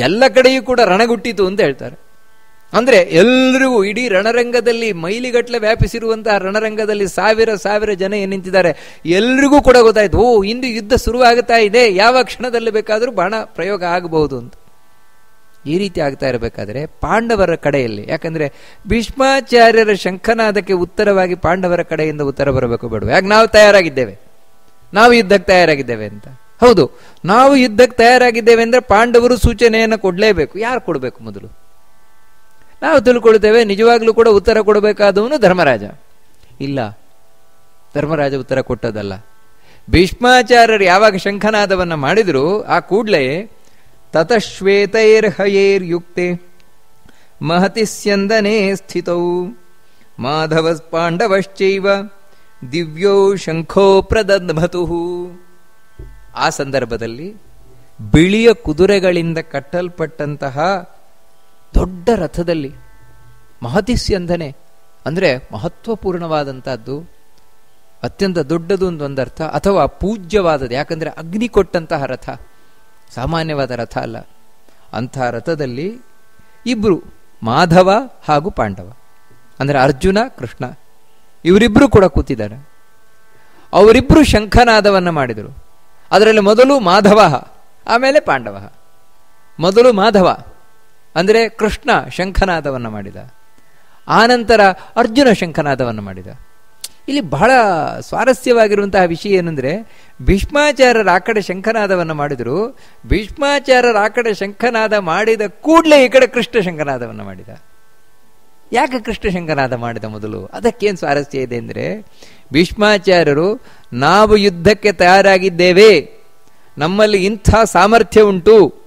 ಎಲ್ಲ ಕಡೆಯೂ ಕೂಡ ರಣಗುಟ್ಟಿತು ಅಂತ ಹೇಳ್ತಾರೆ. ಅಂದ್ರೆ ಎಲ್ರಿಗೂ ಇಡೀ ರಣರಂಗದಲ್ಲಿ ಮೈಲಿಗಟ್ಟಲೆ ವ್ಯಾಪಿಸಿರುವಂತಹ ರಣರಂಗದಲ್ಲಿ ಸಾವಿರ ಸಾವಿರ ಜನ ಏನು ನಿಂತಿದ್ದಾರೆ, ಎಲ್ರಿಗೂ ಕೂಡ ಗೊತ್ತಾಯ್ತು, ಓ ಇಂದು ಯುದ್ಧ ಶುರುವಾಗುತ್ತಾ ಇದೆ, ಯಾವ ಕ್ಷಣದಲ್ಲಿ ಬೇಕಾದರೂ ಬಾಣ ಪ್ರಯೋಗ ಆಗಬಹುದು ಅಂತ. ಈ ರೀತಿ ಆಗ್ತಾ ಇರಬೇಕಾದ್ರೆ ಪಾಂಡವರ ಕಡೆಯಲ್ಲಿ, ಯಾಕಂದ್ರೆ ಭೀಷ್ಮಾಚಾರ್ಯರ ಶಂಖನಾದಕ್ಕೆ ಉತ್ತರವಾಗಿ ಪಾಂಡವರ ಕಡೆಯಿಂದ ಉತ್ತರ ಬರಬೇಕು ಬೇಡ. ಯಾಕೆ ನಾವು ತಯಾರಾಗಿದ್ದೇವೆ, ನಾವು ಯುದ್ಧಕ್ಕೆ ತಯಾರಾಗಿದ್ದೇವೆ ಅಂತ. ಹೌದು, ನಾವು ಯುದ್ಧಕ್ಕೆ ತಯಾರಾಗಿದ್ದೇವೆ ಅಂದ್ರೆ ಪಾಂಡವರು ಸೂಚನೆಯನ್ನು ಕೊಡ್ಲೇಬೇಕು. ಯಾರು ಕೊಡಬೇಕು ಮೊದಲು? ನಾವು ತಿಳ್ಕೊಳ್ತೇವೆ ನಿಜವಾಗ್ಲೂ ಕೂಡ ಉತ್ತರ ಕೊಡಬೇಕಾದವನು ಧರ್ಮರಾಜ. ಇಲ್ಲ, ಧರ್ಮರಾಜ ಉತ್ತರ ಕೊಟ್ಟದಲ್ಲ. ಭೀಷ್ಮಾಚಾರ್ಯರು ಯಾವಾಗ ಶಂಖನಾದವನ್ನ ಮಾಡಿದ್ರು ಆ ಕೂಡಲೇ ತತಶ್ವೇತೈರ್ಹಯೈರ್ಯುಕ್ತೆ ಮಹತಿ ಸ್ಯಂದನೆ ಸ್ಥಿತೌ ಮಾಧವ ಪಾಂಡವಶ್ಚೈವ ದಿವ್ಯೋ ಶಂಖೋ ಪ್ರದದ್ಮತು. ಆ ಸಂದರ್ಭದಲ್ಲಿ ಬಿಳಿಯ ಕುದುರೆಗಳಿಂದ ಕಟ್ಟಲ್ಪಟ್ಟಂತಹ ದೊಡ್ಡ ರಥದಲ್ಲಿ, ಮಹತಿ ಸ್ಯಂದನೆ ಅಂದ್ರೆ ಮಹತ್ವಪೂರ್ಣವಾದಂತಹದ್ದು, ಅತ್ಯಂತ ದೊಡ್ಡದು ಒಂದರ್ಥ, ಅಥವಾ ಪೂಜ್ಯವಾದದ್ದು. ಯಾಕಂದ್ರೆ ಅಗ್ನಿ ಕೊಟ್ಟಂತಹ ರಥ, ಸಾಮಾನ್ಯವಾದ ರಥ ಅಲ್ಲ. ಅಂಥ ರಥದಲ್ಲಿ ಇಬ್ರು, ಮಾಧವ ಹಾಗೂ ಪಾಂಡವ, ಅಂದ್ರೆ ಅರ್ಜುನ ಕೃಷ್ಣ, ಇವರಿಬ್ರು ಕೂಡ ಕೂತಿದ್ದಾರೆ. ಅವರಿಬ್ರು ಶಂಖನಾದವನ್ನ ಮಾಡಿದರು. ಅದರಲ್ಲಿ ಮೊದಲು ಮಾಧವ, ಆಮೇಲೆ ಪಾಂಡವ. ಮೊದಲು ಮಾಧವ ಅಂದ್ರೆ ಕೃಷ್ಣ ಶಂಖನಾದವನ್ನ ಮಾಡಿದ, ಆನಂತರ ಅರ್ಜುನ ಶಂಖನಾದವನ್ನ ಮಾಡಿದ. ಇಲ್ಲಿ ಬಹಳ ಸ್ವಾರಸ್ಯವಾಗಿರುವಂತಹ ವಿಷಯ ಏನಂದ್ರೆ, ಭೀಷ್ಮಾಚಾರ್ಯರ ಆ ಕಡೆ ಶಂಖನಾದವನ್ನ ಮಾಡಿದ್ರು, ಭೀಷ್ಮಾಚಾರ್ಯರ ಆ ಕಡೆ ಶಂಖನಾದ ಮಾಡಿದ ಕೂಡಲೇ ಈ ಕಡೆ ಕೃಷ್ಣ ಶಂಖನಾದವನ್ನ ಮಾಡಿದ. ಯಾಕೆ ಕೃಷ್ಣ ಶಂಖನಾದ ಮಾಡಿದ ಮೊದಲು? ಅದಕ್ಕೇನು ಸ್ವಾರಸ್ಯ ಇದೆ ಅಂದ್ರೆ, ಭೀಷ್ಮಾಚಾರ್ಯರು ನಾವು ಯುದ್ಧಕ್ಕೆ ತಯಾರಾಗಿದ್ದೇವೆ, ನಮ್ಮಲ್ಲಿ ಇಂಥ ಸಾಮರ್ಥ್ಯ ಉಂಟು,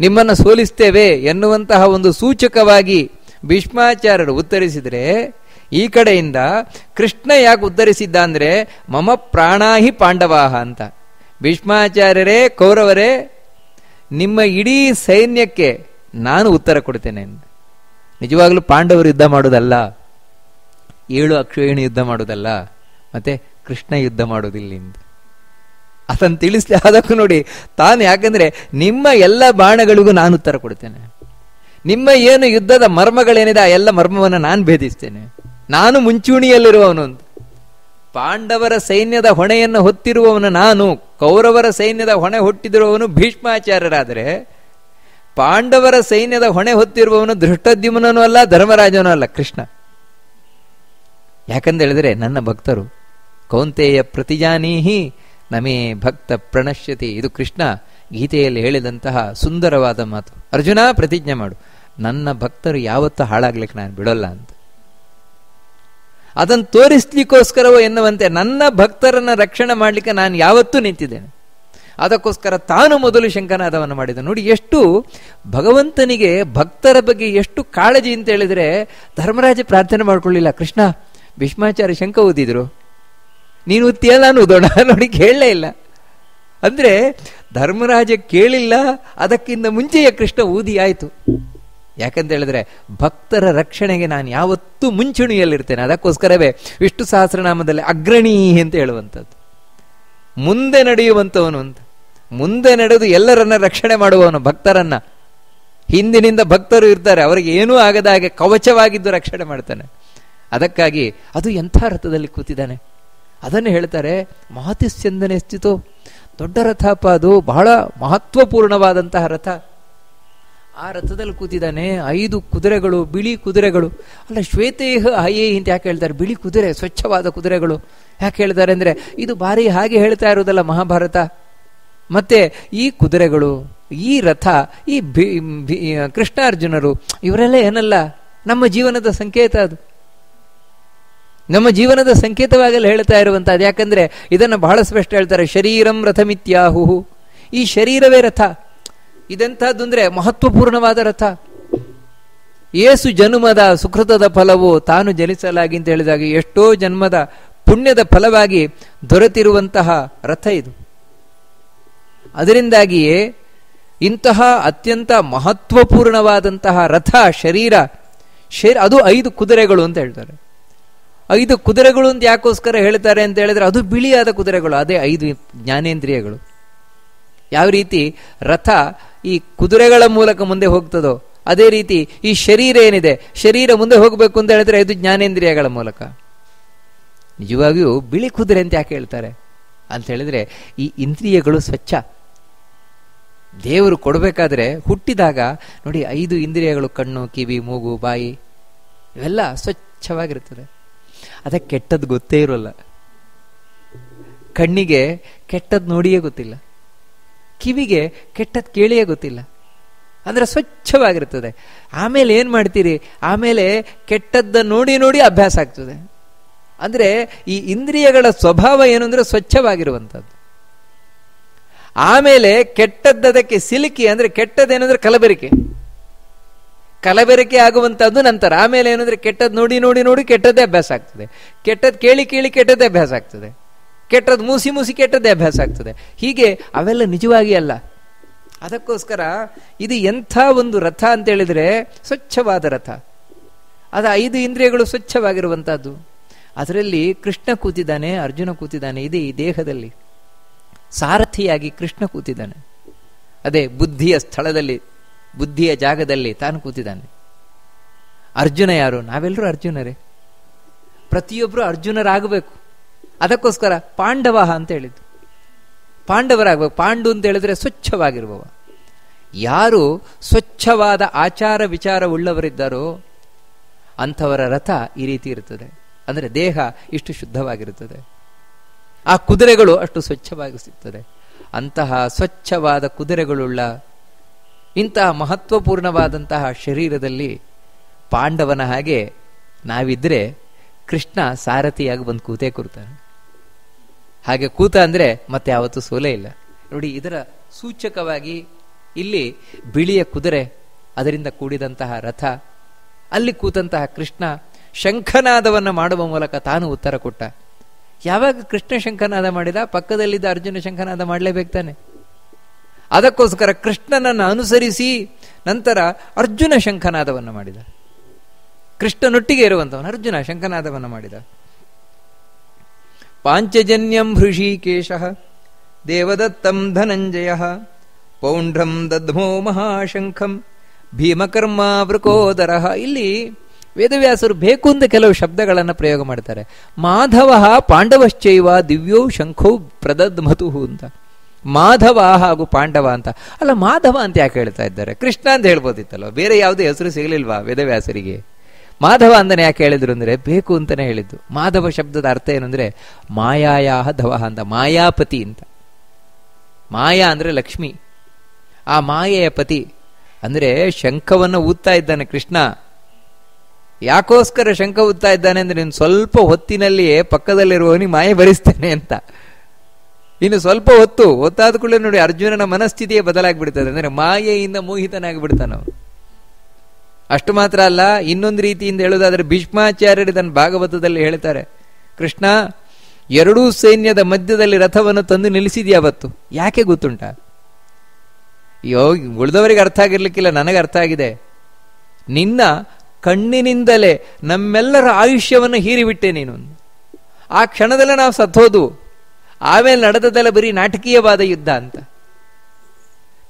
ನಿಮ್ಮನ್ನು ಸೋಲಿಸ್ತೇವೆ ಎನ್ನುವಂತಹ ಒಂದು ಸೂಚಕವಾಗಿ ಭೀಷ್ಮಾಚಾರ್ಯರು ಉತ್ತರಿಸಿದ್ರೆ, ಈ ಕಡೆಯಿಂದ ಕೃಷ್ಣ ಯಾಕೆ ಉತ್ತರಿಸಿದ್ದ ಅಂದ್ರೆ ಮಮ ಪ್ರಾಣಾಹಿ ಪಾಂಡವಾಹ ಅಂತ. ಭೀಷ್ಮಾಚಾರ್ಯರೇ, ಕೌರವರೇ, ನಿಮ್ಮ ಇಡೀ ಸೈನ್ಯಕ್ಕೆ ನಾನು ಉತ್ತರ ಕೊಡ್ತೇನೆ. ನಿಜವಾಗ್ಲೂ ಪಾಂಡವರು ಯುದ್ಧ ಮಾಡೋದಲ್ಲ, 7 ಅಕ್ಷೋಹಿಣಿ ಯುದ್ಧ ಮಾಡೋದಲ್ಲ, ಮತ್ತೆ ಕೃಷ್ಣ ಯುದ್ಧ ಮಾಡೋದಿಲ್ಲ ಎಂದು ಅದನ್ನು ತಿಳಿಸ್ಲಿ. ಅದಕ್ಕೂ ನೋಡಿ ತಾನು, ಯಾಕಂದ್ರೆ ನಿಮ್ಮ ಎಲ್ಲ ಬಾಣಗಳಿಗೂ ನಾನು ಉತ್ತರ ಕೊಡ್ತೇನೆ. ನಿಮ್ಮ ಏನು ಯುದ್ಧದ ಮರ್ಮಗಳೇನಿದೆ ಆ ಎಲ್ಲ ಮರ್ಮವನ್ನು ನಾನು ಭೇದಿಸ್ತೇನೆ. ನಾನು ಮುಂಚೂಣಿಯಲ್ಲಿರುವವನು ಅಂತ. ಪಾಂಡವರ ಸೈನ್ಯದ ಹೊಣೆಯನ್ನು ಹೊತ್ತಿರುವವನು ನಾನು, ಕೌರವರ ಸೈನ್ಯದ ಹೊಣೆ ಹೊಟ್ಟಿರುವವನು ಭೀಷ್ಮಾಚಾರ್ಯರಾದರೆ, ಪಾಂಡವರ ಸೈನ್ಯದ ಹೊಣೆ ಹೊತ್ತಿರುವವನು ಧೃಷ್ಟದ್ಯುಮ್ನನೂ ಅಲ್ಲ, ಧರ್ಮರಾಜನೂ ಅಲ್ಲ, ಕೃಷ್ಣ. ಯಾಕಂತ ಹೇಳಿದ್ರೆ ನನ್ನ ಭಕ್ತರು. ಕೌಂತೆಯ ಪ್ರತಿಜಾನೀಹಿ ನಮೇ ಭಕ್ತ ಪ್ರಣಶ್ಯತಿ. ಇದು ಕೃಷ್ಣ ಗೀತೆಯಲ್ಲಿ ಹೇಳಿದಂತಹ ಸುಂದರವಾದ ಮಾತು. ಅರ್ಜುನ, ಪ್ರತಿಜ್ಞೆ ಮಾಡು, ನನ್ನ ಭಕ್ತರು ಯಾವತ್ತೂ ಹಾಳಾಗ್ಲಿಕ್ಕೆ ನಾನು ಬಿಡೋಲ್ಲ ಅಂತ. ಅದನ್ನು ತೋರಿಸ್ಲಿಕ್ಕೋಸ್ಕರವೋ ಎನ್ನುವಂತೆ ನನ್ನ ಭಕ್ತರನ್ನ ರಕ್ಷಣೆ ಮಾಡಲಿಕ್ಕೆ ನಾನು ಯಾವತ್ತೂ ನಿಂತಿದ್ದೇನೆ. ಅದಕ್ಕೋಸ್ಕರ ತಾನು ಮೊದಲು ಶಂಖನಾದವನ್ನು ಮಾಡಿದ. ನೋಡಿ ಎಷ್ಟು ಭಗವಂತನಿಗೆ ಭಕ್ತರ ಬಗ್ಗೆ ಎಷ್ಟು ಕಾಳಜಿ ಅಂತ ಹೇಳಿದ್ರೆ, ಧರ್ಮರಾಜ ಪ್ರಾರ್ಥನೆ ಮಾಡ್ಕೊಳ್ಳಿಲ್ಲ, ಕೃಷ್ಣ ಭೀಷ್ಮಾಚಾರ್ಯ ಶಂಖ ಊದಿದ್ರು, ನೀನು ಉತ್ತಿಯ ನಾನು ಊದೋಣ, ನೋಡಿ ಕೇಳಲೇ ಇಲ್ಲ. ಅಂದ್ರೆ ಧರ್ಮರಾಜ ಕೇಳಿಲ್ಲ, ಅದಕ್ಕಿಂತ ಮುಂಚೆಯೇ ಕೃಷ್ಣ ಊದಿ ಆಯಿತು. ಯಾಕಂತ ಹೇಳಿದ್ರೆ ಭಕ್ತರ ರಕ್ಷಣೆಗೆ ನಾನು ಯಾವತ್ತೂ ಮುಂಚೂಣಿಯಲ್ಲಿರ್ತೇನೆ. ಅದಕ್ಕೋಸ್ಕರವೇ ವಿಷ್ಣು ಸಹಸ್ರನಾಮದಲ್ಲಿ ಅಗ್ರಣೀ ಅಂತ ಹೇಳುವಂಥದ್ದು. ಮುಂದೆ ನಡೆಯುವಂಥವನು ಅಂತ, ಮುಂದೆ ನಡೆದು ಎಲ್ಲರನ್ನ ರಕ್ಷಣೆ ಮಾಡುವವನು, ಭಕ್ತರನ್ನ. ಹಿಂದಿನಿಂದ ಭಕ್ತರು ಇರ್ತಾರೆ, ಅವರಿಗೆ ಏನೂ ಆಗದ ಹಾಗೆ ಕವಚವಾಗಿದ್ದು ರಕ್ಷಣೆ ಮಾಡ್ತಾನೆ. ಅದಕ್ಕಾಗಿ ಅದು ಎಂಥ ರಥದಲ್ಲಿ ಕೂತಿದ್ದಾನೆ ಅದನ್ನು ಹೇಳ್ತಾರೆ. ಮಹತಿಸ್ಯಂದನೆ ಸ್ಥಿತೋ, ದೊಡ್ಡ ರಥಪ್ಪ ಅದು, ಬಹಳ ಮಹತ್ವಪೂರ್ಣವಾದಂತಹ ರಥ. ಆ ರಥದಲ್ಲಿ ಕೂತಿದ್ದಾನೆ. 5 ಕುದುರೆಗಳು, ಬಿಳಿ ಕುದುರೆಗಳು. ಅಲ್ಲ, ಶ್ವೇತೇಹ ಹಯೇ ಅಂತ ಯಾಕೆ ಹೇಳ್ತಾರೆ? ಬಿಳಿ ಕುದುರೆ, ಸ್ವಚ್ಛವಾದ ಕುದುರೆಗಳು ಯಾಕೆ ಹೇಳ್ತಾರೆ ಅಂದ್ರೆ, ಇದು ಭಾರಿ ಹಾಗೆ ಹೇಳ್ತಾ ಇರೋದಲ್ಲ ಮಹಾಭಾರತ. ಮತ್ತೆ ಈ ಕುದುರೆಗಳು, ಈ ರಥ, ಈ ಕೃಷ್ಣಾರ್ಜುನರು, ಇವರೆಲ್ಲ ಏನಲ್ಲ, ನಮ್ಮ ಜೀವನದ ಸಂಕೇತ. ಅದು ನಮ್ಮ ಜೀವನದ ಸಂಕೇತವಾಗಲ್ಲ ಹೇಳ್ತಾ ಇರುವಂತಹದ್ದು. ಯಾಕಂದ್ರೆ ಇದನ್ನು ಬಹಳ ಸ್ಪಷ್ಟ ಹೇಳ್ತಾರೆ, ಶರೀರಂ ರಥಮಿತ್ಯಾಹು. ಈ ಶರೀರವೇ ರಥ. ಇದೆಂಥದ್ದು ಅಂದ್ರೆ ಮಹತ್ವಪೂರ್ಣವಾದ ರಥ. ಏಸು ಜನ್ಮದ ಸುಕೃತದ ಫಲವು ತಾನು ಜನಿಸಲಾಗಿ ಅಂತ ಹೇಳಿದಾಗ ಎಷ್ಟೋ ಜನ್ಮದ ಪುಣ್ಯದ ಫಲವಾಗಿ ದೊರೆತಿರುವಂತಹ ರಥ ಇದು. ಅದರಿಂದಾಗಿಯೇ ಇಂತಹ ಅತ್ಯಂತ ಮಹತ್ವಪೂರ್ಣವಾದಂತಹ ರಥ ಶರೀರ, ಅದು 5 ಕುದುರೆಗಳು ಅಂತ ಹೇಳ್ತಾರೆ. 5 ಕುದುರೆಗಳು ಅಂತ ಯಾಕೋಸ್ಕರ ಹೇಳ್ತಾರೆ ಅಂತ ಹೇಳಿದ್ರೆ, ಅದು ಬಿಳಿಯಾದ ಕುದುರೆಗಳು, ಅದೇ 5 ಜ್ಞಾನೇಂದ್ರಿಯಗಳು. ಯಾವ ರೀತಿ ರಥ ಈ ಕುದುರೆಗಳ ಮೂಲಕ ಮುಂದೆ ಹೋಗ್ತದೋ, ಅದೇ ರೀತಿ ಈ ಶರೀರ ಏನಿದೆ, ಶರೀರ ಮುಂದೆ ಹೋಗಬೇಕು ಅಂತ ಹೇಳಿದ್ರೆ 5 ಜ್ಞಾನೇಂದ್ರಿಯಗಳ ಮೂಲಕ. ನಿಜವಾಗಿಯೂ ಬಿಳಿ ಕುದುರೆ ಅಂತ ಯಾಕೆ ಹೇಳ್ತಾರೆ ಅಂತ ಹೇಳಿದ್ರೆ, ಈ ಇಂದ್ರಿಯಗಳು ಸ್ವಚ್ಛ. ದೇವರು ಕೊಡಬೇಕಾದ್ರೆ ಹುಟ್ಟಿದಾಗ ನೋಡಿ 5 ಇಂದ್ರಿಯಗಳು, ಕಣ್ಣು, ಕಿವಿ, ಮೂಗು, ಬಾಯಿ, ಇವೆಲ್ಲ ಸ್ವಚ್ಛವಾಗಿರ್ತದೆ. ಅದಕ್ಕೆ ಕೆಟ್ಟದ್ದು ಗೊತ್ತೇ ಇರೋಲ್ಲ. ಕಣ್ಣಿಗೆ ಕೆಟ್ಟದ್ದು ನೋಡಿಯೇ ಗೊತ್ತಿಲ್ಲ, ಕಿವಿಗೆ ಕೆಟ್ಟದ್ದು ಕೇಳಿಯೇ ಗೊತ್ತಿಲ್ಲ. ಅಂದ್ರೆ ಸ್ವಚ್ಛವಾಗಿರ್ತದೆ. ಆಮೇಲೆ ಏನ್ ಮಾಡ್ತೀರಿ? ಆಮೇಲೆ ಕೆಟ್ಟದ್ದ ನೋಡಿ ನೋಡಿ ಅಭ್ಯಾಸ ಆಗ್ತದೆ. ಅಂದ್ರೆ ಈ ಇಂದ್ರಿಯಗಳ ಸ್ವಭಾವ ಏನು ಅಂದ್ರೆ ಸ್ವಚ್ಛವಾಗಿರುವಂಥದ್ದು. ಆಮೇಲೆ ಕೆಟ್ಟದ್ದದಕ್ಕೆ ಸಿಲುಕಿ, ಅಂದ್ರೆ ಕೆಟ್ಟದ್ದೇನಂದ್ರೆ ಕಲಬೆರಕೆ ಆಗುವಂತಹದ್ದು ನಂತರ. ಆಮೇಲೆ ಏನಂದ್ರೆ ಕೆಟ್ಟದ್ದು ನೋಡಿ ನೋಡಿ ನೋಡಿ ಕೆಟ್ಟದ್ದೇ ಅಭ್ಯಾಸ ಆಗ್ತದೆ, ಕೆಟ್ಟದ್ದು ಕೇಳಿ ಕೇಳಿ ಕೆಟ್ಟದ್ದೇ ಅಭ್ಯಾಸ ಆಗ್ತದೆ, ಕೆಟ್ಟದ್ದು ಮೂಸಿ ಮೂಸಿ ಕೆಟ್ಟದ್ದೇ ಅಭ್ಯಾಸ ಆಗ್ತದೆ. ಹೀಗೆ ಅವೆಲ್ಲ ನಿಜವಾಗಿ ಅಲ್ಲ. ಅದಕ್ಕೋಸ್ಕರ ಇದು ಎಂಥ ಒಂದು ರಥ ಅಂತ ಹೇಳಿದ್ರೆ ಸ್ವಚ್ಛವಾದ ರಥ. ಅದು 5 ಇಂದ್ರಿಯಗಳು ಸ್ವಚ್ಛವಾಗಿರುವಂತಹದ್ದು. ಅದರಲ್ಲಿ ಕೃಷ್ಣ ಕೂತಿದ್ದಾನೆ, ಅರ್ಜುನ ಕೂತಿದ್ದಾನೆ. ಇದೆ ಈ ದೇಹದಲ್ಲಿ ಸಾರಥಿಯಾಗಿ ಕೃಷ್ಣ ಕೂತಿದ್ದಾನೆ. ಅದೇ ಬುದ್ಧಿಯ ಸ್ಥಳದಲ್ಲಿ, ಬುದ್ಧಿಯ ಜಾಗದಲ್ಲಿ ತಾನು ಕೂತಿದ್ದಾನೆ. ಅರ್ಜುನ ಯಾರು? ನಾವೆಲ್ಲರೂ ಅರ್ಜುನರೇ. ಪ್ರತಿಯೊಬ್ಬರು ಅರ್ಜುನರಾಗಬೇಕು. ಅದಕ್ಕೋಸ್ಕರ ಪಾಂಡವ ಅಂತ ಹೇಳಿದ್ದು, ಪಾಂಡವರಾಗಬೇಕು. ಪಾಂಡು ಅಂತ ಹೇಳಿದ್ರೆ ಸ್ವಚ್ಛವಾಗಿರುವವ. ಯಾರು ಸ್ವಚ್ಛವಾದ ಆಚಾರ ವಿಚಾರ ಉಳ್ಳವರಿದ್ದಾರೋ ಅಂಥವರ ರಥ ಈ ರೀತಿ ಇರುತ್ತದೆ. ಅಂದರೆ ದೇಹ ಇಷ್ಟು ಶುದ್ಧವಾಗಿರುತ್ತದೆ, ಆ ಕುದುರೆಗಳು ಅಷ್ಟು ಸ್ವಚ್ಛವಾಗಿ ಸಿಗ್ತದೆ. ಅಂತಹ ಸ್ವಚ್ಛವಾದ ಕುದುರೆಗಳುಳ್ಳ ಇಂತಹ ಮಹತ್ವಪೂರ್ಣವಾದಂತಹ ಶರೀರದಲ್ಲಿ ಪಾಂಡವನ ಹಾಗೆ ನಾವಿದ್ರೆ ಕೃಷ್ಣ ಸಾರಥಿಯಾಗಿ ಬಂದು ಕೂತೇ ಕೂರ್ತಾನೆ. ಹಾಗೆ ಕೂತ ಅಂದ್ರೆ ಮತ್ತೆ ಯಾವತ್ತೂ ಸೋಲೇ ಇಲ್ಲ. ನೋಡಿ, ಇದರ ಸೂಚಕವಾಗಿ ಇಲ್ಲಿ ಬಿಳಿಯ ಕುದುರೆ, ಅದರಿಂದ ಕೂಡಿದಂತಹ ರಥ, ಅಲ್ಲಿ ಕೂತಂತಹ ಕೃಷ್ಣ ಶಂಖನಾದವನ್ನು ಮಾಡುವ ಮೂಲಕ ತಾನು ಉತ್ತರ ಕೊಟ್ಟ. ಯಾವಾಗ ಕೃಷ್ಣ ಶಂಖನಾದ ಮಾಡಿದ, ಪಕ್ಕದಲ್ಲಿದ್ದ ಅರ್ಜುನ ಶಂಖನಾದ ಮಾಡಲೇಬೇಕು ತಾನೆ. ಅದಕ್ಕೋಸ್ಕರ ಕೃಷ್ಣನನ್ನು ಅನುಸರಿಸಿ ನಂತರ ಅರ್ಜುನ ಶಂಖನಾದವನ್ನು ಮಾಡಿದ. ಕೃಷ್ಣನೊಟ್ಟಿಗೆ ಇರುವಂತವನು ಅರ್ಜುನ ಶಂಖನಾದವನ್ನು ಮಾಡಿದ. ಪಾಂಚಜನ್ಯಂ ಹೃಷೀಕೇಶ ದೇವದತ್ತಂ ಧನಂಜಯ ಪೌಂಡ್ರಂ ದದ್ಮೋ ಮಹಾಶಂಖಂ ಭೀಮಕರ್ಮ ವೃಕೋದರ. ಇಲ್ಲಿ ವೇದವ್ಯಾಸರು ಬೇಕು ಅಂತ ಕೆಲವು ಶಬ್ದಗಳನ್ನು ಪ್ರಯೋಗ ಮಾಡ್ತಾರೆ. ಮಾಧವ ಪಾಂಡವಶ್ಚೈವ ದಿವ್ಯೋ ಶಂಖೋ ಪ್ರದದ್ಮತು ಅಂತ. ಮಾಧವ ಹಾಗೂ ಪಾಂಡವ ಅಂತ ಅಲ್ಲ, ಮಾಧವ ಅಂತ ಯಾಕೆ ಹೇಳ್ತಾ ಇದ್ದಾರೆ? ಕೃಷ್ಣ ಅಂತ ಹೇಳ್ಬೋದಿತ್ತಲ್ವ, ಬೇರೆ ಯಾವುದೇ ಹೆಸರು ಸಿಗಲಿಲ್ವಾ ವೇದವ್ಯಾಸರಿಗೆ? ಮಾಧವ ಅಂತಾನೆ ಯಾಕೆ ಹೇಳಿದ್ರು ಅಂದ್ರೆ ಬೇಕು ಅಂತಾನೆ ಹೇಳಿದ್ದು. ಮಾಧವ ಶಬ್ದದ ಅರ್ಥ ಏನು ಅಂದ್ರೆ ಮಾಯಾಯಾಹ ಧವ ಅಂತ, ಮಾಯಾಪತಿ ಅಂತ. ಮಾಯಾ ಅಂದ್ರೆ ಲಕ್ಷ್ಮಿ, ಆ ಮಾಯೆಯ ಪತಿ ಅಂದ್ರೆ ಶಂಖವನ್ನು ಊದ್ತಾ ಇದ್ದಾನೆ ಕೃಷ್ಣ. ಯಾಕೋಸ್ಕರ ಶಂಖ ಊದ್ತಾ ಇದ್ದಾನೆ ಅಂದ್ರೆ ಇನ್ನು ಸ್ವಲ್ಪ ಹೊತ್ತಿನಲ್ಲಿಯೇ ಪಕ್ಕದಲ್ಲಿರುವವನಿಗೆ ಮಾಯೆ ಭರಿಸ್ತೇನೆ ಅಂತ. ಇನ್ನು ಸ್ವಲ್ಪ ಹೊತ್ತಾದ ಕೂಡಲೇ ನೋಡಿ ಅರ್ಜುನನ ಮನಸ್ಥಿತಿಯೇ ಬದಲಾಗ್ಬಿಡ್ತದೆ. ಅಂದ್ರೆ ಮಾಯೆಯಿಂದ ಮೋಹಿತನಾಗಿ ಬಿಡ್ತಾನ. ಅಷ್ಟು ಮಾತ್ರ ಅಲ್ಲ, ಇನ್ನೊಂದು ರೀತಿಯಿಂದ ಹೇಳುವುದಾದ್ರೆ ಭೀಷ್ಮಾಚಾರ್ಯರು ಇದನ್ನು ಭಾಗವತದಲ್ಲಿ ಹೇಳ್ತಾರೆ. ಕೃಷ್ಣ ಎರಡೂ ಸೈನ್ಯದ ಮಧ್ಯದಲ್ಲಿ ರಥವನ್ನು ತಂದು ನಿಲ್ಲಿಸಿದ್ಯಾವತ್ತು. ಯಾಕೆ ಗೊತ್ತುಂಟ? ಉಳಿದವರಿಗೆ ಅರ್ಥ ಆಗಿರ್ಲಿಕ್ಕಿಲ್ಲ, ನನಗೆ ಅರ್ಥ ಆಗಿದೆ. ನಿನ್ನ ಕಣ್ಣಿನಿಂದಲೇ ನಮ್ಮೆಲ್ಲರ ಆಯುಷ್ಯವನ್ನು ಹೀರಿಬಿಟ್ಟೆ ನೀನು. ಆ ಕ್ಷಣದಲ್ಲೇ ನಾವು ಸತ್ತೋದು. ಆಮೇಲೆ ನಡೆದದೆಲ್ಲ ಬರೀ ನಾಟಕೀಯವಾದ ಯುದ್ಧ ಅಂತ.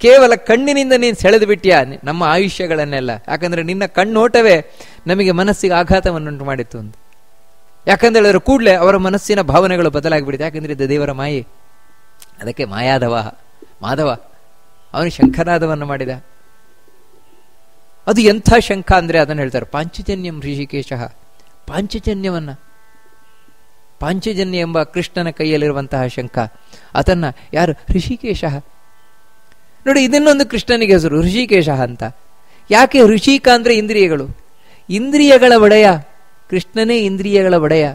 ಕೇವಲ ಕಣ್ಣಿನಿಂದ ನೀನು ಸೆಳೆದು ಬಿಟ್ಟಿಯಾ ನಮ್ಮ ಆಯುಷ್ಯಗಳನ್ನೆಲ್ಲ. ಯಾಕಂದ್ರೆ ನಿನ್ನ ಕಣ್ಣೋಟವೇ ನಮಗೆ ಮನಸ್ಸಿಗೆ ಆಘಾತವನ್ನುಂಟು ಮಾಡಿತ್ತು ಅಂತ. ಯಾಕಂದ್ರೆ ಹೇಳಿದ್ರೆ ಕೂಡಲೇ ಅವರ ಮನಸ್ಸಿನ ಭಾವನೆಗಳು ಬದಲಾಗಿಬಿಡುತ್ತೆ. ಯಾಕಂದ್ರೆ ಇದು ದೇವರ ಮಾಯೆ. ಅದಕ್ಕೆ ಮಾಯಾಧವ ಮಾಧವ ಅವನು ಶಂಖನಾದವನ್ನು ಮಾಡಿದ. ಅದು ಎಂಥ ಶಂಖ ಅಂದ್ರೆ ಅದನ್ನು ಹೇಳ್ತಾರೆ ಪಾಂಚಜನ್ಯಂ ಋಷಿಕೇಶ. ಪಾಂಚಜನ್ಯವನ್ನ, ಪಾಂಚಜನ್ಯ ಎಂಬ ಕೃಷ್ಣನ ಕೈಯಲ್ಲಿರುವಂತಹ ಶಂಖ, ಅದನ್ನ ಯಾರು? ಋಷಿಕೇಶ. ನೋಡಿ, ಇದನ್ನೊಂದು ಕೃಷ್ಣನಿಗೆ ಹೆಸರು ಋಷಿಕೇಶ ಅಂತ. ಯಾಕೆ? ಋಷಿಕ ಅಂದ್ರೆ ಇಂದ್ರಿಯಗಳು, ಇಂದ್ರಿಯಗಳ ಒಡೆಯ ಕೃಷ್ಣನೇ. ಇಂದ್ರಿಯಗಳ ಒಡೆಯ.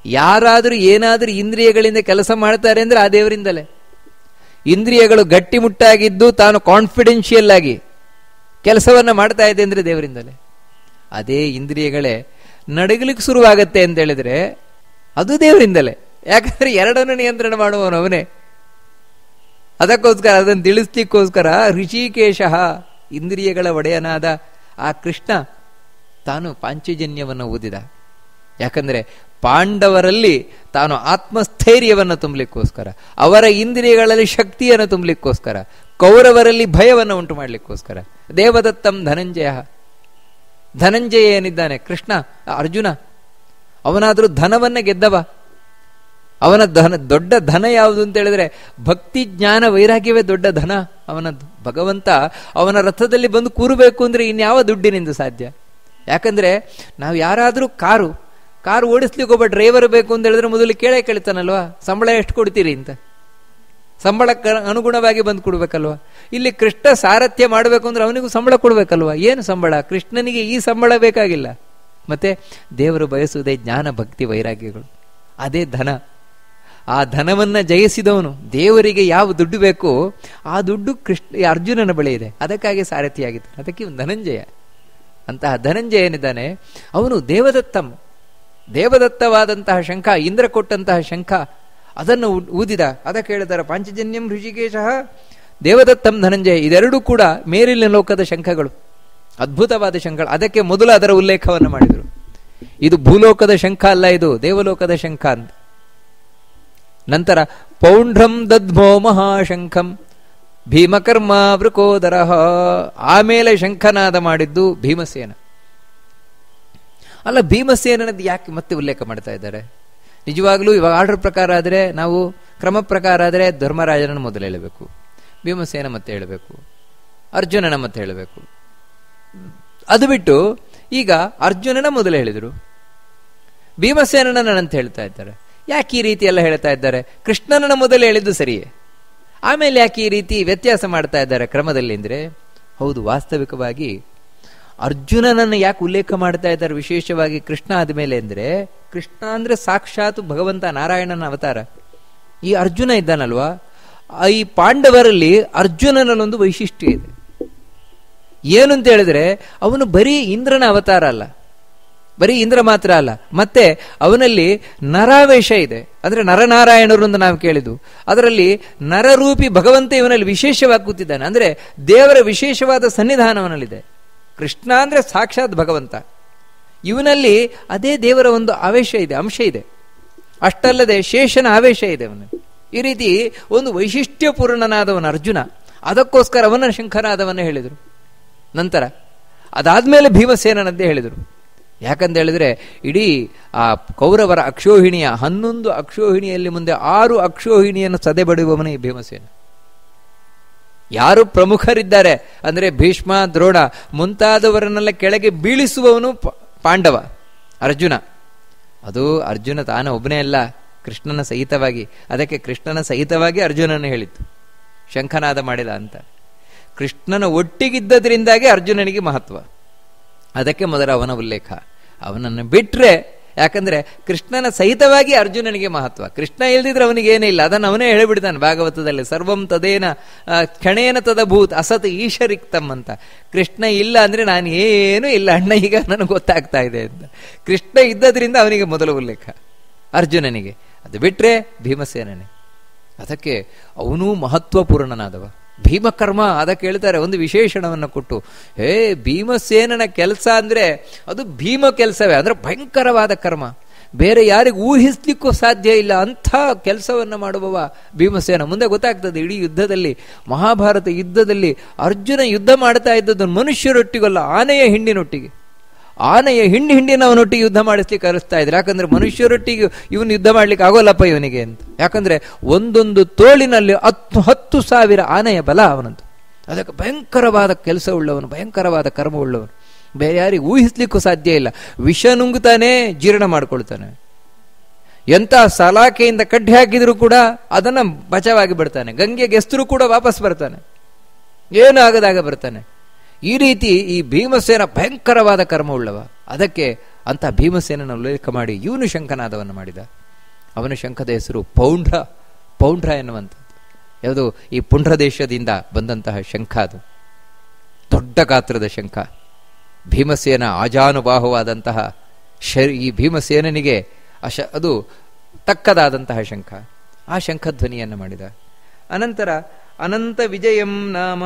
ಯಾರಾದರೂ ಏನಾದರೂ ಇಂದ್ರಿಯಗಳಿಂದ ಕೆಲಸ ಮಾಡ್ತಾರೆ ಅಂದ್ರೆ ಆ ದೇವರಿಂದಲೇ. ಇಂದ್ರಿಯಗಳು ಗಟ್ಟಿಮುಟ್ಟಾಗಿದ್ದು ತಾನು ಕಾನ್ಫಿಡೆನ್ಷಿಯಲ್ ಆಗಿ ಕೆಲಸವನ್ನ ಮಾಡ್ತಾ ಇದೆ ಅಂದ್ರೆ ದೇವರಿಂದಲೇ. ಅದೇ ಇಂದ್ರಿಯಗಳೇ ನಡಗಲಿಕ್ಕೆ ಶುರುವಾಗತ್ತೆ ಅಂತ ಹೇಳಿದ್ರೆ ಅದು ದೇವರಿಂದಲೇ. ಯಾಕಂದ್ರೆ ಎರಡನ್ನು ನಿಯಂತ್ರಣ ಮಾಡುವವನು ಅವನೇ. ಅದಕ್ಕೋಸ್ಕರ ಅದನ್ನು ತಿಳಿಸ್ಲಿಕ್ಕೋಸ್ಕರ ಋಷಿಕೇಶ, ಇಂದ್ರಿಯಗಳ ಒಡೆಯನಾದ ಆ ಕೃಷ್ಣ ತಾನು ಪಾಂಚಜನ್ಯವನ್ನು ಓದಿದ. ಯಾಕಂದ್ರೆ ಪಾಂಡವರಲ್ಲಿ ತಾನು ಆತ್ಮಸ್ಥೈರ್ಯವನ್ನು ತುಂಬಲಿಕ್ಕೋಸ್ಕರ, ಅವರ ಇಂದ್ರಿಯಗಳಲ್ಲಿ ಶಕ್ತಿಯನ್ನು ತುಂಬಲಿಕ್ಕೋಸ್ಕರ, ಕೌರವರಲ್ಲಿ ಭಯವನ್ನು ಉಂಟು ಮಾಡಲಿಕ್ಕೋಸ್ಕರ. ದೇವದತ್ತಂ ಧನಂಜಯ. ಧನಂಜಯ ಏನಿದ್ದಾನೆ ಕೃಷ್ಣ, ಅರ್ಜುನ, ಅವನಾದ್ರೂ ಧನವನ್ನ ಗೆದ್ದವ. ಅವನ ದೊಡ್ಡ ಧನ ಯಾವುದು ಅಂತ ಹೇಳಿದ್ರೆ ಭಕ್ತಿ ಜ್ಞಾನ ವೈರಾಗ್ಯವೇ ದೊಡ್ಡ ಧನ ಅವನದ್ದು. ಭಗವಂತ ಅವನ ರಥದಲ್ಲಿ ಬಂದು ಕೂರಬೇಕು ಅಂದ್ರೆ ಇನ್ಯಾವ ದುಡ್ಡಿನಿಂದ ಸಾಧ್ಯ? ಯಾಕಂದ್ರೆ ನಾವು ಯಾರಾದ್ರೂ ಕಾರು ಓಡಿಸ್ಲಿಕ್ಕೆ ಒಬ್ಬ ಡ್ರೈವರ್ ಬೇಕು ಅಂತ ಹೇಳಿದ್ರೆ ಮೊದಲು ಕೇಳ್ತಾನಲ್ವಾ, ಸಂಬಳ ಎಷ್ಟು ಕೊಡ್ತೀರಿ ಅಂತ. ಸಂಬಳಕ್ಕೆ ಅನುಗುಣವಾಗಿ ಬಂದು ಕೊಡ್ಬೇಕಲ್ವಾ. ಇಲ್ಲಿ ಕೃಷ್ಣ ಸಾರಥ್ಯ ಮಾಡಬೇಕು ಅಂದ್ರೆ ಅವನಿಗೂ ಸಂಬಳ ಕೊಡ್ಬೇಕಲ್ವಾ. ಏನು ಸಂಬಳ? ಕೃಷ್ಣನಿಗೆ ಈ ಸಂಬಳ ಬೇಕಾಗಿಲ್ಲ. ಮತ್ತೆ ದೇವರು ಬಯಸುವುದೇ ಜ್ಞಾನ ಭಕ್ತಿ ವೈರಾಗ್ಯಗಳು, ಅದೇ ಧನ. ಆ ಧನವನ್ನ ಜಯಿಸಿದವನು, ದೇವರಿಗೆ ಯಾವ ದುಡ್ಡು ಬೇಕೋ ಆ ದುಡ್ಡು ಅರ್ಜುನನ ಬಳಿ ಇದೆ. ಅದಕ್ಕಾಗಿ ಸಾರಥಿಯಾಗಿತ್ತು. ಅದಕ್ಕೆ ಧನಂಜಯ. ಅಂತಹ ಧನಂಜಯ ಏನಿದ್ದಾನೆ ಅವನು ದೇವದತ್ತವಾದಂತಹ ಶಂಖ, ಇಂದ್ರ ಕೊಟ್ಟಂತಹ ಶಂಖ, ಅದನ್ನು ಊದಿದ. ಅದಕ್ಕೆ ಹೇಳಿದ್ದಾರೆ ಪಾಂಚಜನ್ಯಂ ಋಷಿಕೇಶ ದೇವದತ್ತಂ ಧನಂಜಯ. ಇದೆರಡೂ ಕೂಡ ಮೇಲಿನ ಲೋಕದ ಶಂಖಗಳು, ಅದ್ಭುತವಾದ ಶಂಖಗಳು. ಅದಕ್ಕೆ ಮೊದಲು ಅದರ ಉಲ್ಲೇಖವನ್ನು ಮಾಡಿದರು. ಇದು ಭೂಲೋಕದ ಶಂಖ ಅಲ್ಲ, ಇದು ದೇವಲೋಕದ ಶಂಖ ಅಂತ. ನಂತರ ಪೌಂಡ್ರಂ ದದ್ಮೋ ಮಹಾಶಂಖಂ ಭೀಮಕರ್ಮ ವೃಕೋದರ. ಆಮೇಲೆ ಶಂಖನಾದ ಮಾಡಿದ್ದು ಭೀಮಸೇನ. ಅಲ್ಲ, ಭೀಮಸೇನದ್ದು ಯಾಕೆ ಮತ್ತೆ ಉಲ್ಲೇಖ ಮಾಡ್ತಾ ಇದ್ದಾರೆ? ನಿಜವಾಗ್ಲೂ ಇವಾಗ ಆರ್ಡರ್ ಪ್ರಕಾರ ಆದರೆ, ನಾವು ಕ್ರಮ ಪ್ರಕಾರ ಆದರೆ ಧರ್ಮರಾಜನ ಮೊದಲು ಹೇಳಬೇಕು, ಭೀಮಸೇನ ಮತ್ತೆ ಹೇಳಬೇಕು, ಅರ್ಜುನನ ಮತ್ತೆ ಹೇಳಬೇಕು. ಅದು ಬಿಟ್ಟು ಈಗ ಅರ್ಜುನನ ಮೊದಲು ಹೇಳಿದರು, ಭೀಮಸೇನನ ಅಂತ ಹೇಳ್ತಾ ಇದ್ದಾರೆ. ಯಾಕೆ ಈ ರೀತಿ ಎಲ್ಲ ಹೇಳ್ತಾ ಇದ್ದಾರೆ? ಕೃಷ್ಣನ ಮೊದಲು ಹೇಳಿದ್ದು ಸರಿಯೇ, ಆಮೇಲೆ ಯಾಕೆ ಈ ರೀತಿ ವ್ಯತ್ಯಾಸ ಮಾಡ್ತಾ ಇದ್ದಾರೆ ಕ್ರಮದಲ್ಲಿ ಅಂದ್ರೆ? ಹೌದು, ವಾಸ್ತವಿಕವಾಗಿ ಅರ್ಜುನನನ್ನು ಯಾಕೆ ಉಲ್ಲೇಖ ಮಾಡ್ತಾ ಇದ್ದಾರೆ ವಿಶೇಷವಾಗಿ ಕೃಷ್ಣ ಆದ್ಮೇಲೆ ಅಂದ್ರೆ, ಕೃಷ್ಣ ಅಂದ್ರೆ ಸಾಕ್ಷಾತ್ ಭಗವಂತ ನಾರಾಯಣನ ಅವತಾರ. ಈ ಅರ್ಜುನ ಇದ್ದಾನಲ್ವಾ, ಈ ಪಾಂಡವರಲ್ಲಿ ಅರ್ಜುನನಲ್ಲೊಂದು ವೈಶಿಷ್ಟ್ಯ ಇದೆ. ಏನು ಅಂತ ಹೇಳಿದ್ರೆ ಅವನು ಬರೀ ಇಂದ್ರನ ಅವತಾರ ಅಲ್ಲ, ಬರೀ ಇಂದ್ರ ಮಾತ್ರ ಅಲ್ಲ, ಮತ್ತೆ ಅವನಲ್ಲಿ ನರಾವೇಶ ಇದೆ. ಅಂದ್ರೆ ನರನಾರಾಯಣರು ಅಂತ ನಾವು ಕೇಳಿದ್ದು, ಅದರಲ್ಲಿ ನರರೂಪಿ ಭಗವಂತ ಇವನಲ್ಲಿ ವಿಶೇಷವಾಗಿ ಕೂತಿದ್ದಾನೆ. ಅಂದ್ರೆ ದೇವರ ವಿಶೇಷವಾದ ಸನ್ನಿಧಾನವನಲ್ಲಿದೆ. ಕೃಷ್ಣ ಅಂದ್ರೆ ಸಾಕ್ಷಾತ್ ಭಗವಂತ, ಇವನಲ್ಲಿ ಅದೇ ದೇವರ ಒಂದು ಆವೇಶ ಇದೆ, ಅಂಶ ಇದೆ. ಅಷ್ಟಲ್ಲದೆ ಶೇಷನ ಆವೇಶ ಇದೆ ಅವನಲ್ಲಿ. ಈ ರೀತಿ ಒಂದು ವೈಶಿಷ್ಟ್ಯಪೂರ್ಣನಾದವನ ಅರ್ಜುನ, ಅದಕ್ಕೋಸ್ಕರ ಅವನ ಶಂಖನಾದವನ್ನ ಹೇಳಿದರು. ನಂತರ ಅದಾದ್ಮೇಲೆ ಭೀಮಸೇನನದ್ದೇ ಹೇಳಿದರು. ಯಾಕಂತ ಹೇಳಿದ್ರೆ ಇಡೀ ಆ ಕೌರವರ ಅಕ್ಷೋಹಿಣಿಯ 11 ಅಕ್ಷೋಹಿಣಿಯಲ್ಲಿ ಮುಂದೆ 6 ಅಕ್ಷೋಹಿಣಿಯನ್ನು ಸದೆಬಡಿಯುವವನೇ ಈ ಭೀಮಸೇನ. ಯಾರು ಪ್ರಮುಖರಿದ್ದಾರೆ ಅಂದ್ರೆ ಭೀಷ್ಮ, ದ್ರೋಣ ಮುಂತಾದವರನ್ನೆಲ್ಲ ಕೆಳಗೆ ಬೀಳಿಸುವವನು ಪಾಂಡವ ಅರ್ಜುನ. ಅದು ಅರ್ಜುನ ತಾನು ಒಬ್ಬನೇ ಅಲ್ಲ, ಕೃಷ್ಣನ ಸಹಿತವಾಗಿ. ಅದಕ್ಕೆ ಕೃಷ್ಣನ ಸಹಿತವಾಗಿ ಅರ್ಜುನನ ಹೇಳಿತ್ತು, ಶಂಖನಾದ ಮಾಡಿದ ಅಂತ. ಕೃಷ್ಣನ ಒಟ್ಟಿಗಿದ್ದದ್ರಿಂದಾಗಿ ಅರ್ಜುನನಿಗೆ ಮಹತ್ವ, ಅದಕ್ಕೆ ಮೊದಲ ಅವನ ಉಲ್ಲೇಖ. ಅವನನ್ನು ಬಿಟ್ರೆ, ಯಾಕಂದ್ರೆ ಕೃಷ್ಣನ ಸಹಿತವಾಗಿ ಅರ್ಜುನನಿಗೆ ಮಹತ್ವ. ಕೃಷ್ಣ ಇಲ್ದಿದ್ರೆ ಅವನಿಗೆ ಏನೇ ಇಲ್ಲ, ಅದನ್ನು ಅವನೇ ಹೇಳಿಬಿಡ್ತಾನೆ ಭಾಗವತದಲ್ಲಿ. ಸರ್ವಂ ತದೇನ ಕ್ಷಣೇನ ತದಭೂತ್ ಅಸತ್ ಈಶರಿಕ್ತಮ್ ಅಂತ. ಕೃಷ್ಣ ಇಲ್ಲ ಅಂದ್ರೆ ನಾನು ಏನೂ ಇಲ್ಲ ಅಣ್ಣ, ಈಗ ನನಗೆ ಗೊತ್ತಾಗ್ತಾ ಇದೆ ಅಂತ. ಕೃಷ್ಣ ಇದ್ದದ್ರಿಂದ ಅವನಿಗೆ ಮೊದಲ ಉಲ್ಲೇಖ, ಅರ್ಜುನನಿಗೆ. ಅದು ಬಿಟ್ರೆ ಭೀಮಸೇನನೇ. ಅದಕ್ಕೆ ಅವನೂ ಮಹತ್ವಪೂರ್ಣನಾದವ. ಭೀಮಕರ್ಮ ಅದಕ್ಕೆ ಹೇಳ್ತಾರೆ ಒಂದು ವಿಶೇಷಣವನ್ನು ಕೊಟ್ಟು, ಭೀಮಸೇನನ ಕೆಲಸ ಅಂದ್ರೆ ಅದು ಭೀಮ ಕೆಲಸವೇ, ಅಂದ್ರೆ ಭಯಂಕರವಾದ ಕರ್ಮ, ಬೇರೆ ಯಾರಿಗೂ ಊಹಿಸ್ಲಿಕ್ಕೂ ಸಾಧ್ಯ ಇಲ್ಲ ಅಂಥ ಕೆಲಸವನ್ನು ಮಾಡುವವ ಭೀಮಸೇನ. ಮುಂದೆ ಗೊತ್ತಾಗ್ತದೆ ಇಡೀ ಯುದ್ಧದಲ್ಲಿ, ಮಹಾಭಾರತ ಯುದ್ಧದಲ್ಲಿ ಅರ್ಜುನ ಯುದ್ಧ ಮಾಡ್ತಾ ಇದ್ದದ್ದು ಮನುಷ್ಯರೊಟ್ಟಿಗಲ್ಲ, ಆನೆಯ ಹಿಂಡಿನೊಟ್ಟಿಗೆ. ಆನೆಯ ಹಿಂಡಿನವನೊಟ್ಟಿಗೆ ಯುದ್ಧ ಮಾಡಿಸ್ಲಿಕ್ಕೆ ಅರಿಸ್ತಾ ಇದ್ರು. ಯಾಕಂದ್ರೆ ಮನುಷ್ಯರೊಟ್ಟಿಗೆ ಇವನು ಯುದ್ಧ ಮಾಡ್ಲಿಕ್ಕೆ ಆಗೋಲ್ಲಪ್ಪ ಇವನಿಗೆ ಅಂತ. ಯಾಕಂದ್ರೆ ಒಂದೊಂದು ತೋಳಿನಲ್ಲಿ 10,000 ಆನೆಯ ಬಲ ಅವನಂತ. ಅದಕ್ಕೆ ಭಯಂಕರವಾದ ಕೆಲಸ ಉಳ್ಳವನು, ಭಯಂಕರವಾದ ಕರ್ಮ ಉಳ್ಳವನು, ಬೇರೆ ಯಾರಿಗೆ ಊಹಿಸ್ಲಿಕ್ಕೂ ಸಾಧ್ಯ ಇಲ್ಲ. ವಿಷ ನುಂಗುತ್ತಾನೆ, ಜೀರ್ಣ ಮಾಡ್ಕೊಳ್ತಾನೆ. ಎಂತ ಸಲಾಕೆಯಿಂದ ಕಡ್ಡಿ ಹಾಕಿದ್ರು ಕೂಡ ಅದನ್ನ ಬಚಾವಾಗಿ ಬಿಡ್ತಾನೆ. ಗಂಗೆಗೆ ಎಸ್ತರೂ ಕೂಡ ವಾಪಸ್ ಬರ್ತಾನೆ, ಏನು ಆಗದಾಗ ಬರ್ತಾನೆ. ಈ ರೀತಿ ಈ ಭೀಮಸೇನ ಭಯಂಕರವಾದ ಕರ್ಮ ಉಳ್ಳವ. ಅದಕ್ಕೆ ಅಂತ ಭೀಮಸೇನನ ಉಲ್ಲೇಖ ಮಾಡಿ ಇವನು ಶಂಖನಾದವನ್ನು ಮಾಡಿದ. ಅವನ ಶಂಖದ ಹೆಸರು ಪೌಂಡ್ರ ಎನ್ನುವಂಥದ್ದು. ಯಾವುದು ಈ ಪುಂಡ್ರ ದೇಶದಿಂದ ಬಂದಂತಹ ಶಂಖ. ಅದು ದೊಡ್ಡ ಗಾತ್ರದ ಶಂಖ. ಭೀಮಸೇನ ಆಜಾನುಬಾಹುವಾದಂತಹ ಈ ಭೀಮಸೇನನಿಗೆ ಅದು ತಕ್ಕದಾದಂತಹ ಶಂಖ. ಆ ಶಂಖಧ್ವನಿಯನ್ನು ಮಾಡಿದ. ಅನಂತರ ಅನಂತ ವಿಜಯಂ ನಾಮ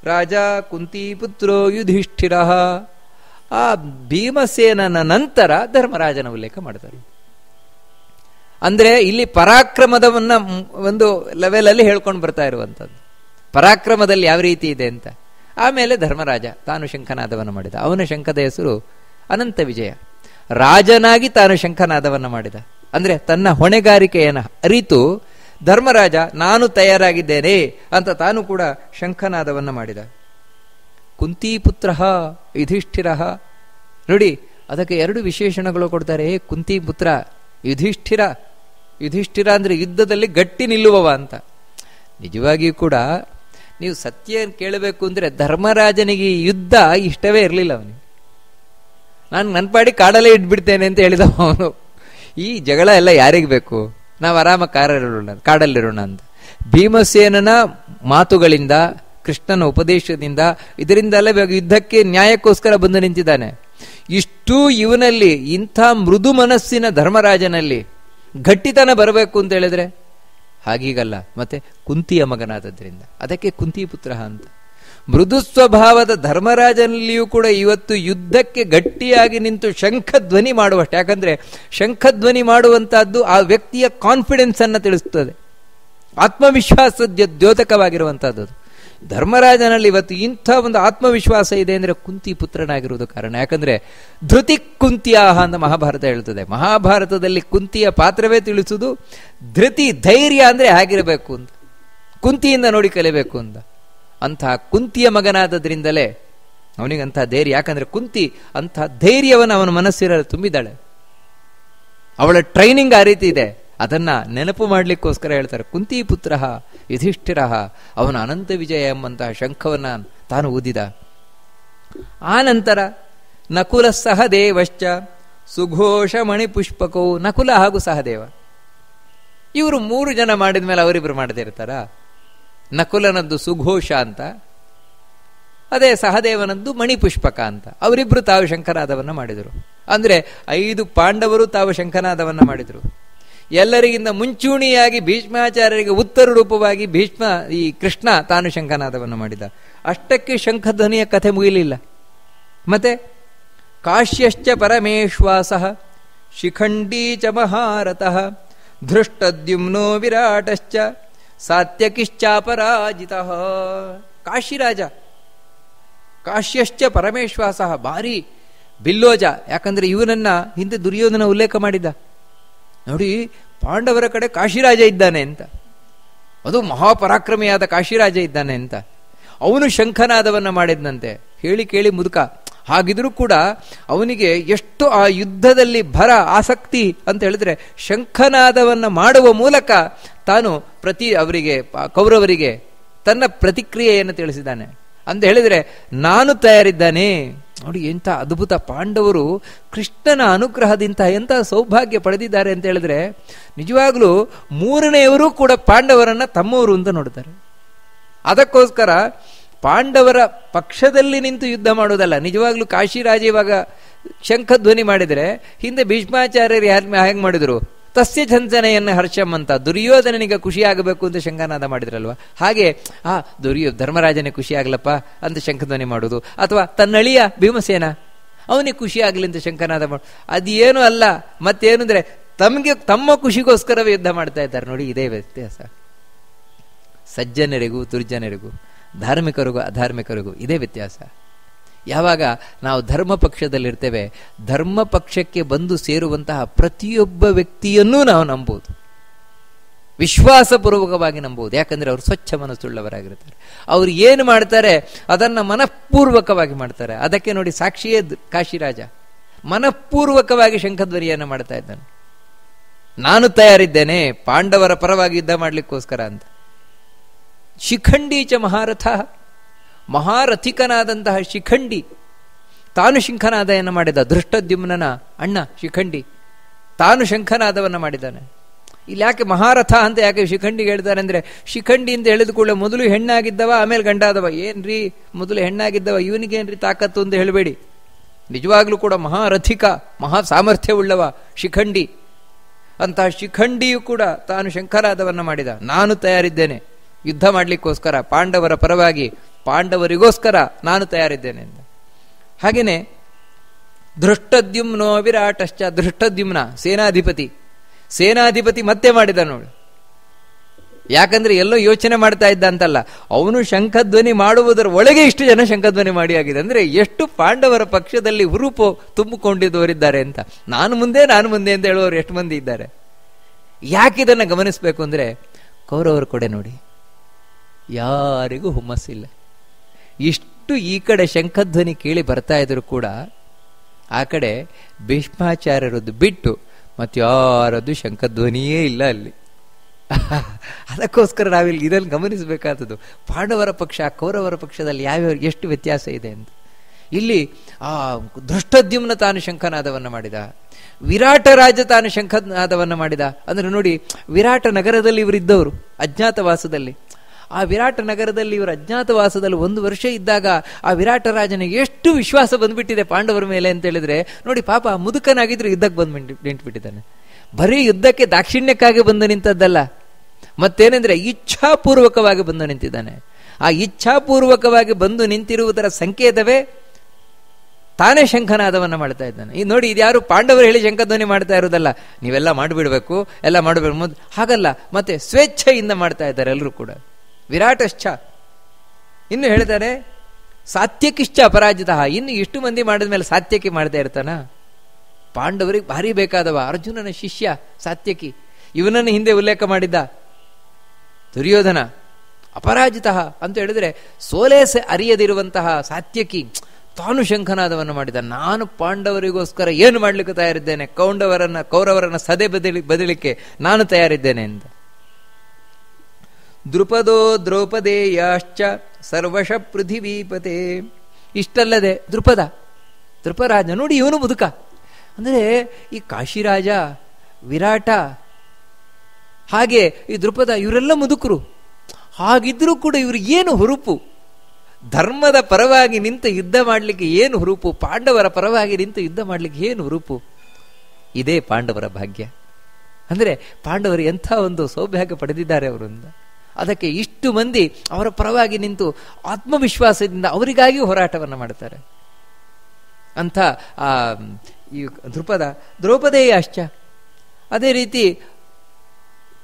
ರಾಜ ಕುಂತಿಪುತ್ರೋ ಯುಧಿಷ್ಠಿರ. ಆ ಭೀಮಸೇನನ ನಂತರ ಧರ್ಮರಾಜನ ಉಲ್ಲೇಖ ಮಾಡ್ತಾರೆ. ಅಂದ್ರೆ ಇಲ್ಲಿ ಪರಾಕ್ರಮದವನ್ನ ಒಂದು ಲೆವೆಲ್ ಅಲ್ಲಿ ಹೇಳ್ಕೊಂಡು ಬರ್ತಾ ಇರುವಂತದ್ದು, ಪರಾಕ್ರಮದಲ್ಲಿ ಯಾವ ರೀತಿ ಇದೆ ಅಂತ. ಆಮೇಲೆ ಧರ್ಮರಾಜ ತಾನು ಶಂಖನಾದವನ್ನು ಮಾಡಿದ. ಅವನ ಶಂಖದ ಹೆಸರು ಅನಂತ ವಿಜಯ. ರಾಜನಾಗಿ ತಾನು ಶಂಖನಾದವನ್ನು ಮಾಡಿದ. ಅಂದ್ರೆ ತನ್ನ ಹೊಣೆಗಾರಿಕೆಯನ್ನು ಅರಿತು ಧರ್ಮರಾಜ ನಾನು ತಯಾರಾಗಿದ್ದೇನೆ ಅಂತ ತಾನು ಕೂಡ ಶಂಖನಾದವನ್ನು ಮಾಡಿದ. ಕುಂತಿಪುತ್ರ ಯುಧಿಷ್ಠಿರ. ನೋಡಿ, ಅದಕ್ಕೆ 2 ವಿಶೇಷಣಗಳು ಕೊಡ್ತಾರೆ. ಕುಂತಿಪುತ್ರ, ಯುಧಿಷ್ಠಿರ. ಯುಧಿಷ್ಠಿರ ಅಂದ್ರೆ ಯುದ್ಧದಲ್ಲಿ ಗಟ್ಟಿ ನಿಲ್ಲುವವ ಅಂತ. ನಿಜವಾಗಿಯೂ ಕೂಡ ನೀವು ಸತ್ಯ ಕೇಳಬೇಕು ಅಂದ್ರೆ ಧರ್ಮರಾಜನಿಗೆ ಯುದ್ಧ ಇಷ್ಟವೇ ಇರಲಿಲ್ಲ. ಅವನಿಗೆ ನಾನು ನನ್ನ ಪಾಡಿ ಕಾಡಲ್ಲೇ ಇಟ್ಬಿಡ್ತೇನೆ ಅಂತ ಹೇಳಿದ ಅವನು. ಈ ಜಗಳ ಎಲ್ಲ ಯಾರಿಗೆ ಬೇಕು, ನಾವು ಆರಾಮ ಕಾಡಲ್ಲಿರೋಣ ಅಂತ. ಭೀಮಸೇನನ ಮಾತುಗಳಿಂದ, ಕೃಷ್ಣನ ಉಪದೇಶದಿಂದ, ಇದರಿಂದಲೇ ಯುದ್ಧಕ್ಕೆ ನ್ಯಾಯಕ್ಕೋಸ್ಕರ ಬಂದು ನಿಂತಿದ್ದಾನೆ. ಇಷ್ಟೂ ಇವನಲ್ಲಿ, ಇಂಥ ಮೃದು ಮನಸ್ಸಿನ ಧರ್ಮರಾಜನಲ್ಲಿ ಗಟ್ಟಿತನ ಬರಬೇಕು ಅಂತ ಹೇಳಿದ್ರೆ ಹಾಗೀಗಲ್ಲ. ಮತ್ತೆ ಕುಂತಿಯ ಮಗನಾದದ್ರಿಂದ ಅದಕ್ಕೆ ಕುಂತಿಪುತ್ರ ಅಂತ. ಮೃದು ಸ್ವಭಾವದ ಧರ್ಮರಾಜನಲ್ಲಿಯೂ ಕೂಡ ಇವತ್ತು ದ್ಯುದ್ಧಕ್ಕೆ ಗಟ್ಟಿಯಾಗಿ ನಿಂತು ಶಂಖಧ್ವನಿ ಮಾಡುವಷ್ಟು. ಯಾಕಂದ್ರೆ ಶಂಖಧ್ವನಿ ಮಾಡುವಂತಹದ್ದು ಆ ವ್ಯಕ್ತಿಯ ಕಾನ್ಫಿಡೆನ್ಸ್ ಅನ್ನು ತಿಳಿಸ್ತದೆ, ಆತ್ಮವಿಶ್ವಾಸದ ದ್ಯೋತಕವಾಗಿರುವಂತಹದ್ದು. ಧರ್ಮರಾಜನಲ್ಲಿ ಇವತ್ತು ಇಂಥ ಒಂದು ಆತ್ಮವಿಶ್ವಾಸ ಇದೆ ಅಂದ್ರೆ ಕುಂತಿ ಪುತ್ರನಾಗಿರುವುದು ಕಾರಣ. ಯಾಕಂದ್ರೆ ಧೃತಿ ಕುಂತಿಯಾಹ ಅಂತ ಮಹಾಭಾರತ ಹೇಳ್ತದೆ. ಮಹಾಭಾರತದಲ್ಲಿ ಕುಂತಿಯ ಪಾತ್ರವೇ ತಿಳಿಸುವುದು ಧೃತಿ, ಧೈರ್ಯ ಅಂದ್ರೆ ಹೇಗಿರಬೇಕು ಅಂತ, ಕುಂತಿಯಿಂದ ನೋಡಿ ಕಲಿಬೇಕು ಅಂತ. ಅಂತಹ ಕುಂತಿಯ ಮಗನಾದದ್ರಿಂದಲೇ ಅವನಿಗಂತಹ ಧೈರ್ಯ. ಯಾಕಂದ್ರೆ ಕುಂತಿ ಅಂಥ ಧೈರ್ಯವನ್ನು ಅವನ ಮನಸ್ಸಿನಲ್ಲಿ ತುಂಬಿದ್ದಾಳೆ. ಅವಳ ಟ್ರೈನಿಂಗ್ ಆ ರೀತಿ ಇದೆ. ಅದನ್ನ ನೆನಪು ಮಾಡ್ಲಿಕ್ಕೋಸ್ಕರ ಹೇಳ್ತಾರೆ ಕುಂತಿ ಪುತ್ರ ಯುಧಿಷ್ಠಿರ. ಅವನ ಅನಂತ ವಿಜಯ ಎಂಬಂತಹ ಶಂಖವನ್ನ ತಾನು ಊದಿದ. ಆ ನಂತರ ನಕುಲ ಸಹದೇವಶ್ಚ ಸುಘೋಷ ಮಣಿಪುಷ್ಪಕೋ. ನಕುಲ ಹಾಗೂ ಸಹದೇವ ಇವರು 3 ಜನ ಮಾಡಿದ ಮೇಲೆ ಅವರಿಬ್ರು ಮಾಡದೇ ಇರ್ತಾರ. ನಕುಲನದ್ದು ಸುಘೋಷ ಅಂತ, ಅದೇ ಸಹದೇವನದ್ದು ಮಣಿಪುಷ್ಪಕ ಅಂತ. ಅವರಿಬ್ರು ತಾವು ಶಂಖನಾದವನ್ನ ಮಾಡಿದರು. ಅಂದರೆ 5 ಪಾಂಡವರು ತಾವು ಶಂಖನಾದವನ್ನು ಮಾಡಿದರು. ಎಲ್ಲರಿಗಿಂತ ಮುಂಚೂಣಿಯಾಗಿ ಭೀಷ್ಮಾಚಾರ್ಯರಿಗೆ ಉತ್ತರ ರೂಪವಾಗಿ ಈ ಕೃಷ್ಣ ತಾನು ಶಂಖನಾದವನ್ನು ಮಾಡಿದ. ಅಷ್ಟಕ್ಕೆ ಶಂಖಧ್ವನಿಯ ಕಥೆ ಮುಗಿಲಿಲ್ಲ. ಮತ್ತೆ ಕಾಶ್ಯಶ್ಚ ಪರಮೇಶ್ವಾಸಃ ಶಿಖಂಡೀ ಚ ಮಹಾರಥಃ ಧೃಷ್ಟದ್ಯುಮ್ನೋ ವಿರಾಟಶ್ಚ ಸಾತ್ಯಕಿಶ್ಚಾಪರಾಜಿತಃ. ಕಾಶಿರಾಜ ಕಾಶ್ಯಶ್ಚ ಪರಮೇಶ್ವಾಸಃ, ಭಾರಿ ಬಿಲ್ಲೋಜ. ಯಾಕಂದ್ರೆ ಇವನನ್ನ ಹಿಂದೆ ದುರ್ಯೋಧನ ಉಲ್ಲೇಖ ಮಾಡಿದ್ದ ನೋಡಿ, ಪಾಂಡವರ ಕಡೆ ಕಾಶಿರಾಜ ಇದ್ದಾನೆ ಅಂತ, ಅದು ಮಹಾಪರಾಕ್ರಮಿಯಾದ ಕಾಶಿರಾಜ ಇದ್ದಾನೆ ಅಂತ. ಅವನು ಶಂಖನಾದವನ್ನ ಮಾಡಿದ್ನಂತೆ. ಹೇಳಿ ಕೇಳಿ ಮುದುಕ. ಹಾಗಿದ್ರೂ ಕೂಡ ಅವನಿಗೆ ಎಷ್ಟು ಆ ಯುದ್ಧದಲ್ಲಿ ಭರ ಆಸಕ್ತಿ ಅಂತ ಹೇಳಿದ್ರೆ, ಶಂಖನಾದವನ್ನ ಮಾಡುವ ಮೂಲಕ ತಾನು ಅವರಿಗೆ ಕೌರವರಿಗೆ ತನ್ನ ಪ್ರತಿಕ್ರಿಯೆಯನ್ನು ತಿಳಿಸಿದ್ದಾನೆ ಅಂತ ಹೇಳಿದ್ರೆ, ನಾನು ತಯಾರಿದ್ದಾನೆ. ನೋಡಿ ಎಂಥ ಅದ್ಭುತ. ಪಾಂಡವರು ಕೃಷ್ಣನ ಅನುಗ್ರಹದಿಂದ ಎಂಥ ಸೌಭಾಗ್ಯ ಪಡೆದಿದ್ದಾರೆ ಅಂತ ಹೇಳಿದ್ರೆ, ನಿಜವಾಗ್ಲೂ ಮೂರನೆಯವರು ಕೂಡ ಪಾಂಡವರನ್ನ ತಮ್ಮವರು ಅಂತ ನೋಡ್ತಾರೆ. ಅದಕ್ಕೋಸ್ಕರ ಪಾಂಡವರ ಪಕ್ಷದಲ್ಲಿ ನಿಂತು ಯುದ್ಧ ಮಾಡೋದಲ್ಲ. ನಿಜವಾಗ್ಲೂ ಕಾಶಿರಾಜ ಇವಾಗ ಶಂಖಧ್ವನಿ ಮಾಡಿದರೆ ಹಿಂದೆ ಭೀಷ್ಮಾಚಾರ್ಯರು ಹೇಗೆ ಮಾಡಿದ್ರು, ತಸ್ಯ ಛಂಚನೆಯನ್ನು ಹರ್ಷಂ ಅಂತ, ದುರ್ಯೋಧನನಿಗೆ ಖುಷಿಯಾಗಬೇಕು ಅಂತ ಶಂಖನಾದ ಮಾಡಿದ್ರಲ್ವ, ಹಾಗೆ ಧರ್ಮರಾಜನೇ ಖುಷಿಯಾಗ್ಲಪ್ಪ ಅಂತ ಶಂಖಧ್ವನಿ ಮಾಡೋದು, ಅಥವಾ ತನ್ನಳಿಯ ಭೀಮಸೇನ ಅವನಿಗೆ ಖುಷಿ ಆಗಲಿ ಅಂತ ಶಂಖನಾದ ಮಾಡೋದು. ಅದೇನು ಅಲ್ಲ, ಮತ್ತೇನು ಅಂದ್ರೆ ತಮ್ಮ ಖುಷಿಗೋಸ್ಕರವೇ ಯುದ್ಧ ಮಾಡ್ತಾ ಇದ್ದಾರೆ. ನೋಡಿ, ಇದೇ ವ್ಯತ್ಯಾಸ. ಸಜ್ಜನರಿಗೂ ದುರ್ಜನರಿಗೂ, ಧಾರ್ಮಿಕರಿಗೂ ಅಧಾರ್ಮಿಕರಿಗೂ ಇದೇ ವ್ಯತ್ಯಾಸ. ಯಾವಾಗ ನಾವು ಧರ್ಮ ಪಕ್ಷದಲ್ಲಿರ್ತೇವೆ, ಧರ್ಮ ಪಕ್ಷಕ್ಕೆ ಬಂದು ಸೇರುವಂತಹ ಪ್ರತಿಯೊಬ್ಬ ವ್ಯಕ್ತಿಯನ್ನೂ ನಾವು ನಂಬೋದು, ವಿಶ್ವಾಸಪೂರ್ವಕವಾಗಿ ನಂಬೋದು. ಯಾಕಂದ್ರೆ ಅವರು ಸ್ವಚ್ಛ ಮನಸ್ಸುಳ್ಳವರಾಗಿರ್ತಾರೆ. ಅವ್ರು ಏನು ಮಾಡ್ತಾರೆ ಅದನ್ನ ಮನಃಪೂರ್ವಕವಾಗಿ ಮಾಡ್ತಾರೆ. ಅದಕ್ಕೆ ನೋಡಿ, ಸಾಕ್ಷಿಯೇ ಕಾಶಿರಾಜ ಮನಃಪೂರ್ವಕವಾಗಿ ಶಂಖಧ್ವನಿಯನ್ನು ಮಾಡ್ತಾ ಇದ್ದಾನೆ. ನಾನು ತಯಾರಿದ್ದೇನೆ ಪಾಂಡವರ ಪರವಾಗಿ ಯುದ್ಧ ಮಾಡ್ಲಿಕ್ಕೋಸ್ಕರ ಅಂತ. ಶಿಖಂಡೀಚ ಮಹಾರಥ, ಮಹಾರಥಿಕನಾದಂತಹ ಶಿಖಂಡಿ ತಾನು ಶಂಖನಾದವನ್ನು ಮಾಡಿದ. ಧೃಷ್ಟದ್ಯುಮ್ನನ ಅಣ್ಣ ಶಿಖಂಡಿ ತಾನು ಶಂಖನಾದವನ್ನು ಮಾಡಿದ್ದಾನೆ. ಇಲ್ಲಿ ಯಾಕೆ ಮಹಾರಥ ಅಂತ ಯಾಕೆ ಶಿಖಂಡಿಗೆ ಹೇಳ್ತಾರೆ ಅಂದ್ರೆ, ಶಿಖಂಡಿ ಅಂತ ಹೇಳಿದ ಕೂಡಲೇ ಮೊದಲು ಹೆಣ್ಣಾಗಿದ್ದವ ಆಮೇಲೆ ಗಂಡಾದವ. ಏನ್ರಿ ಮೊದಲು ಹೆಣ್ಣಾಗಿದ್ದವ, ಇವನಿಗೇನ್ರಿ ತಾಕತ್ತು ಅಂತ ಹೇಳಬೇಡಿ. ನಿಜವಾಗ್ಲೂ ಕೂಡ ಮಹಾರಥಿಕ, ಮಹಾ ಸಾಮರ್ಥ್ಯವುಳ್ಳವ ಶಿಖಂಡಿ. ಅಂತಹ ಶಿಖಂಡಿಯು ಕೂಡ ತಾನು ಶಂಖನಾದವನ್ನು ಮಾಡಿದ. ನಾನು ತಯಾರಿದ್ದೇನೆ ಯುದ್ಧ ಮಾಡ್ಲಿಕ್ಕೋಸ್ಕರ, ಪಾಂಡವರ ಪರವಾಗಿ, ಪಾಂಡವರಿಗೋಸ್ಕರ ನಾನು ತಯಾರಿದ್ದೇನೆ ಅಂತ. ಹಾಗೇನೆ ಧೃಷ್ಟದ್ಯುಮ್ನೋ ವಿರಾಟಶ್ಚ, ಧೃಷ್ಟದ್ಯುಮ್ನ ಸೇನಾಧಿಪತಿ ಮತ್ತೆ ಮಾಡಿದ ನೋಡು. ಯಾಕಂದ್ರೆ ಎಲ್ಲೋ ಯೋಚನೆ ಮಾಡ್ತಾ ಇದ್ದ ಅಂತಲ್ಲ, ಅವನು ಶಂಖಧ್ವನಿ ಮಾಡುವುದರ ಒಳಗೆ ಇಷ್ಟು ಜನ ಶಂಖಧ್ವನಿ ಮಾಡಿ ಆಗಿದೆ ಅಂದ್ರೆ ಎಷ್ಟು ಪಾಂಡವರ ಪಕ್ಷದಲ್ಲಿ ಹುರುಪು ತುಂಬಿಕೊಂಡಿದ್ದವರಿದ್ದಾರೆ ಅಂತ. ನಾನು ಮುಂದೆ ಅಂತ ಹೇಳುವವರು ಎಷ್ಟು ಮಂದಿ ಇದ್ದಾರೆ. ಯಾಕಿದನ್ನ ಗಮನಿಸಬೇಕು ಅಂದ್ರೆ, ಕೌರವರ ಕೊಡೆ ನೋಡಿ, ಯಾರಿಗೂ ಹುಮ್ಮಸ್ಸಿಲ್ಲ. ಇಷ್ಟು ಈ ಕಡೆ ಶಂಖಧ್ವನಿ ಕೇಳಿ ಬರ್ತಾ ಇದ್ರು ಕೂಡ ಆ ಕಡೆ ಭೀಷ್ಮಾಚಾರ್ಯರದ್ದು ಬಿಟ್ಟು ಮತ್ತಾರದ್ದು ಶಂಖಧ್ವನಿಯೇ ಇಲ್ಲ ಅಲ್ಲಿ. ಅದಕ್ಕೋಸ್ಕರ ನಾವಿಲ್ಲಿ ಇದನ್ನು ಗಮನಿಸಬೇಕಾದದ್ದು, ಪಾಂಡವರ ಪಕ್ಷ ಕೌರವರ ಪಕ್ಷದಲ್ಲಿ ಯಾವ್ಯಾವ ಎಷ್ಟು ವ್ಯತ್ಯಾಸ ಇದೆ ಅಂತ. ಇಲ್ಲಿ ಆ ಧೃಷ್ಟದ್ಯುಮ್ನ ತಾನು ಶಂಖನಾದವನ್ನು ಮಾಡಿದ, ವಿರಾಟ ರಾಜ ತಾನು ಶಂಖನಾದವನ್ನು ಮಾಡಿದ. ಅಂದ್ರೆ ನೋಡಿ, ವಿರಾಟ ನಗರದಲ್ಲಿ ಇವರಿದ್ದವರು ಅಜ್ಞಾತವಾಸದಲ್ಲಿ. ಆ ವಿರಾಟ ನಗರದಲ್ಲಿ ಇವರು ಅಜ್ಞಾತವಾಸದಲ್ಲಿ 1 ವರ್ಷ ಇದ್ದಾಗ ಆ ವಿರಾಟ ರಾಜನಿಗೆ ಎಷ್ಟು ವಿಶ್ವಾಸ ಬಂದ್ಬಿಟ್ಟಿದೆ ಪಾಂಡವರ ಮೇಲೆ ಅಂತ ಹೇಳಿದ್ರೆ ನೋಡಿ, ಪಾಪ ಮುದುಕನಾಗಿದ್ರು ಯುದ್ಧಕ್ಕೆ ಬಂದು ನಿಂತುಬಿಟ್ಟಿದ್ದಾನೆ. ಬರೀ ಯುದ್ಧಕ್ಕೆ ದಾಕ್ಷಿಣ್ಯಕ್ಕಾಗಿ ಬಂದು ನಿಂತದ್ದಲ್ಲ, ಮತ್ತೇನೆಂದ್ರೆ ಇಚ್ಛಾಪೂರ್ವಕವಾಗಿ ಬಂದು ನಿಂತಿದ್ದಾನೆ. ಆ ಇಚ್ಛಾಪೂರ್ವಕವಾಗಿ ಬಂದು ನಿಂತಿರುವುದರ ಸಂಕೇತವೇ ತಾನೇ ಶಂಖನಾದವನ್ನು ಮಾಡ್ತಾ ಇದ್ದಾನೆ. ಈ ನೋಡಿ, ಇದ್ಯಾರು ಪಾಂಡವರು ಹೇಳಿ ಶಂಖಧ್ವನಿ ಮಾಡ್ತಾ ಇರೋದಲ್ಲ, ನೀವೆಲ್ಲ ಮಾಡಿಬಿಡ್ಬೇಕು, ಎಲ್ಲ ಮಾಡಬೇಕು, ಹಾಗಲ್ಲ, ಮತ್ತೆ ಸ್ವೇಚ್ಛೆಯಿಂದ ಮಾಡ್ತಾ ಇದ್ದಾರೆ ಎಲ್ಲರೂ ಕೂಡ. ವಿರಾಟಶ್ಚ ಇನ್ನು ಹೇಳ್ತಾರೆ ಸಾತ್ಯಕಿಶ್ಚ ಅಪರಾಜಿತ. ಇನ್ನು ಇಷ್ಟು ಮಂದಿ ಮಾಡಿದ ಮೇಲೆ ಸಾತ್ಯಕಿ ಮಾಡ್ತಾ ಇರ್ತಾನ? ಪಾಂಡವರಿಗೆ ಭಾರಿ ಬೇಕಾದವ ಅರ್ಜುನನ ಶಿಷ್ಯ ಸಾತ್ಯಕಿ. ಇವನನ್ನು ಹಿಂದೆ ಉಲ್ಲೇಖ ಮಾಡಿದ್ದ ದುರ್ಯೋಧನ. ಅಪರಾಜಿತ ಅಂತ ಹೇಳಿದ್ರೆ ಸೋಲೆ ಅರಿಯದಿರುವಂತಹ ಸಾತ್ಯಕಿ ತಾನು ಶಂಖನಾದವನ್ನು ಮಾಡಿದ. ನಾನು ಪಾಂಡವರಿಗೋಸ್ಕರ ಏನು ಮಾಡ್ಲಿಕ್ಕೆ ತಯಾರಿದ್ದೇನೆ, ಕೌರವರನ್ನ ಸದೆ ಬದಲಿಕ್ಕೆ ನಾನು ತಯಾರಿದ್ದೇನೆ ಅಂತ. ದೃಪದೋ ದ್ರೌಪದೇಯಾಶ್ಚ ಸರ್ವಶ ಪೃಥಿವೀಪತೆ. ಇಷ್ಟಲ್ಲದೆ ದೃಪರಾಜ ನೋಡಿ, ಇವನು ಮುದುಕ. ಅಂದ್ರೆ ಈ ಕಾಶಿರಾಜ, ವಿರಾಟ, ಹಾಗೆ ಈ ದೃಪದ, ಇವರೆಲ್ಲ ಮುದುಕರು. ಹಾಗಿದ್ರೂ ಕೂಡ ಇವ್ರಿಗೆ ಏನು ಹುರುಪು. ಧರ್ಮದ ಪರವಾಗಿ ನಿಂತು ಯುದ್ಧ ಮಾಡಲಿಕ್ಕೆ ಏನು ಹುರುಪು, ಪಾಂಡವರ ಪರವಾಗಿ ನಿಂತು ಯುದ್ಧ ಮಾಡಲಿಕ್ಕೆ ಏನು ಹುರುಪು. ಇದೇ ಪಾಂಡವರ ಭಾಗ್ಯ. ಅಂದರೆ ಪಾಂಡವರು ಎಂಥ ಒಂದು ಸೌಭಾಗ್ಯ ಪಡೆದಿದ್ದಾರೆ ಅವರಿಂದ. ಅದಕ್ಕೆ ಇಷ್ಟು ಮಂದಿ ಅವರ ಪರವಾಗಿ ನಿಂತು ಆತ್ಮವಿಶ್ವಾಸದಿಂದ ಅವರಿಗಾಗಿ ಹೋರಾಟವನ್ನು ಮಾಡ್ತಾರೆ. ಅಂಥ ಈ ದ್ರೌಪದೇಯಾಶ್ಚ, ಅದೇ ರೀತಿ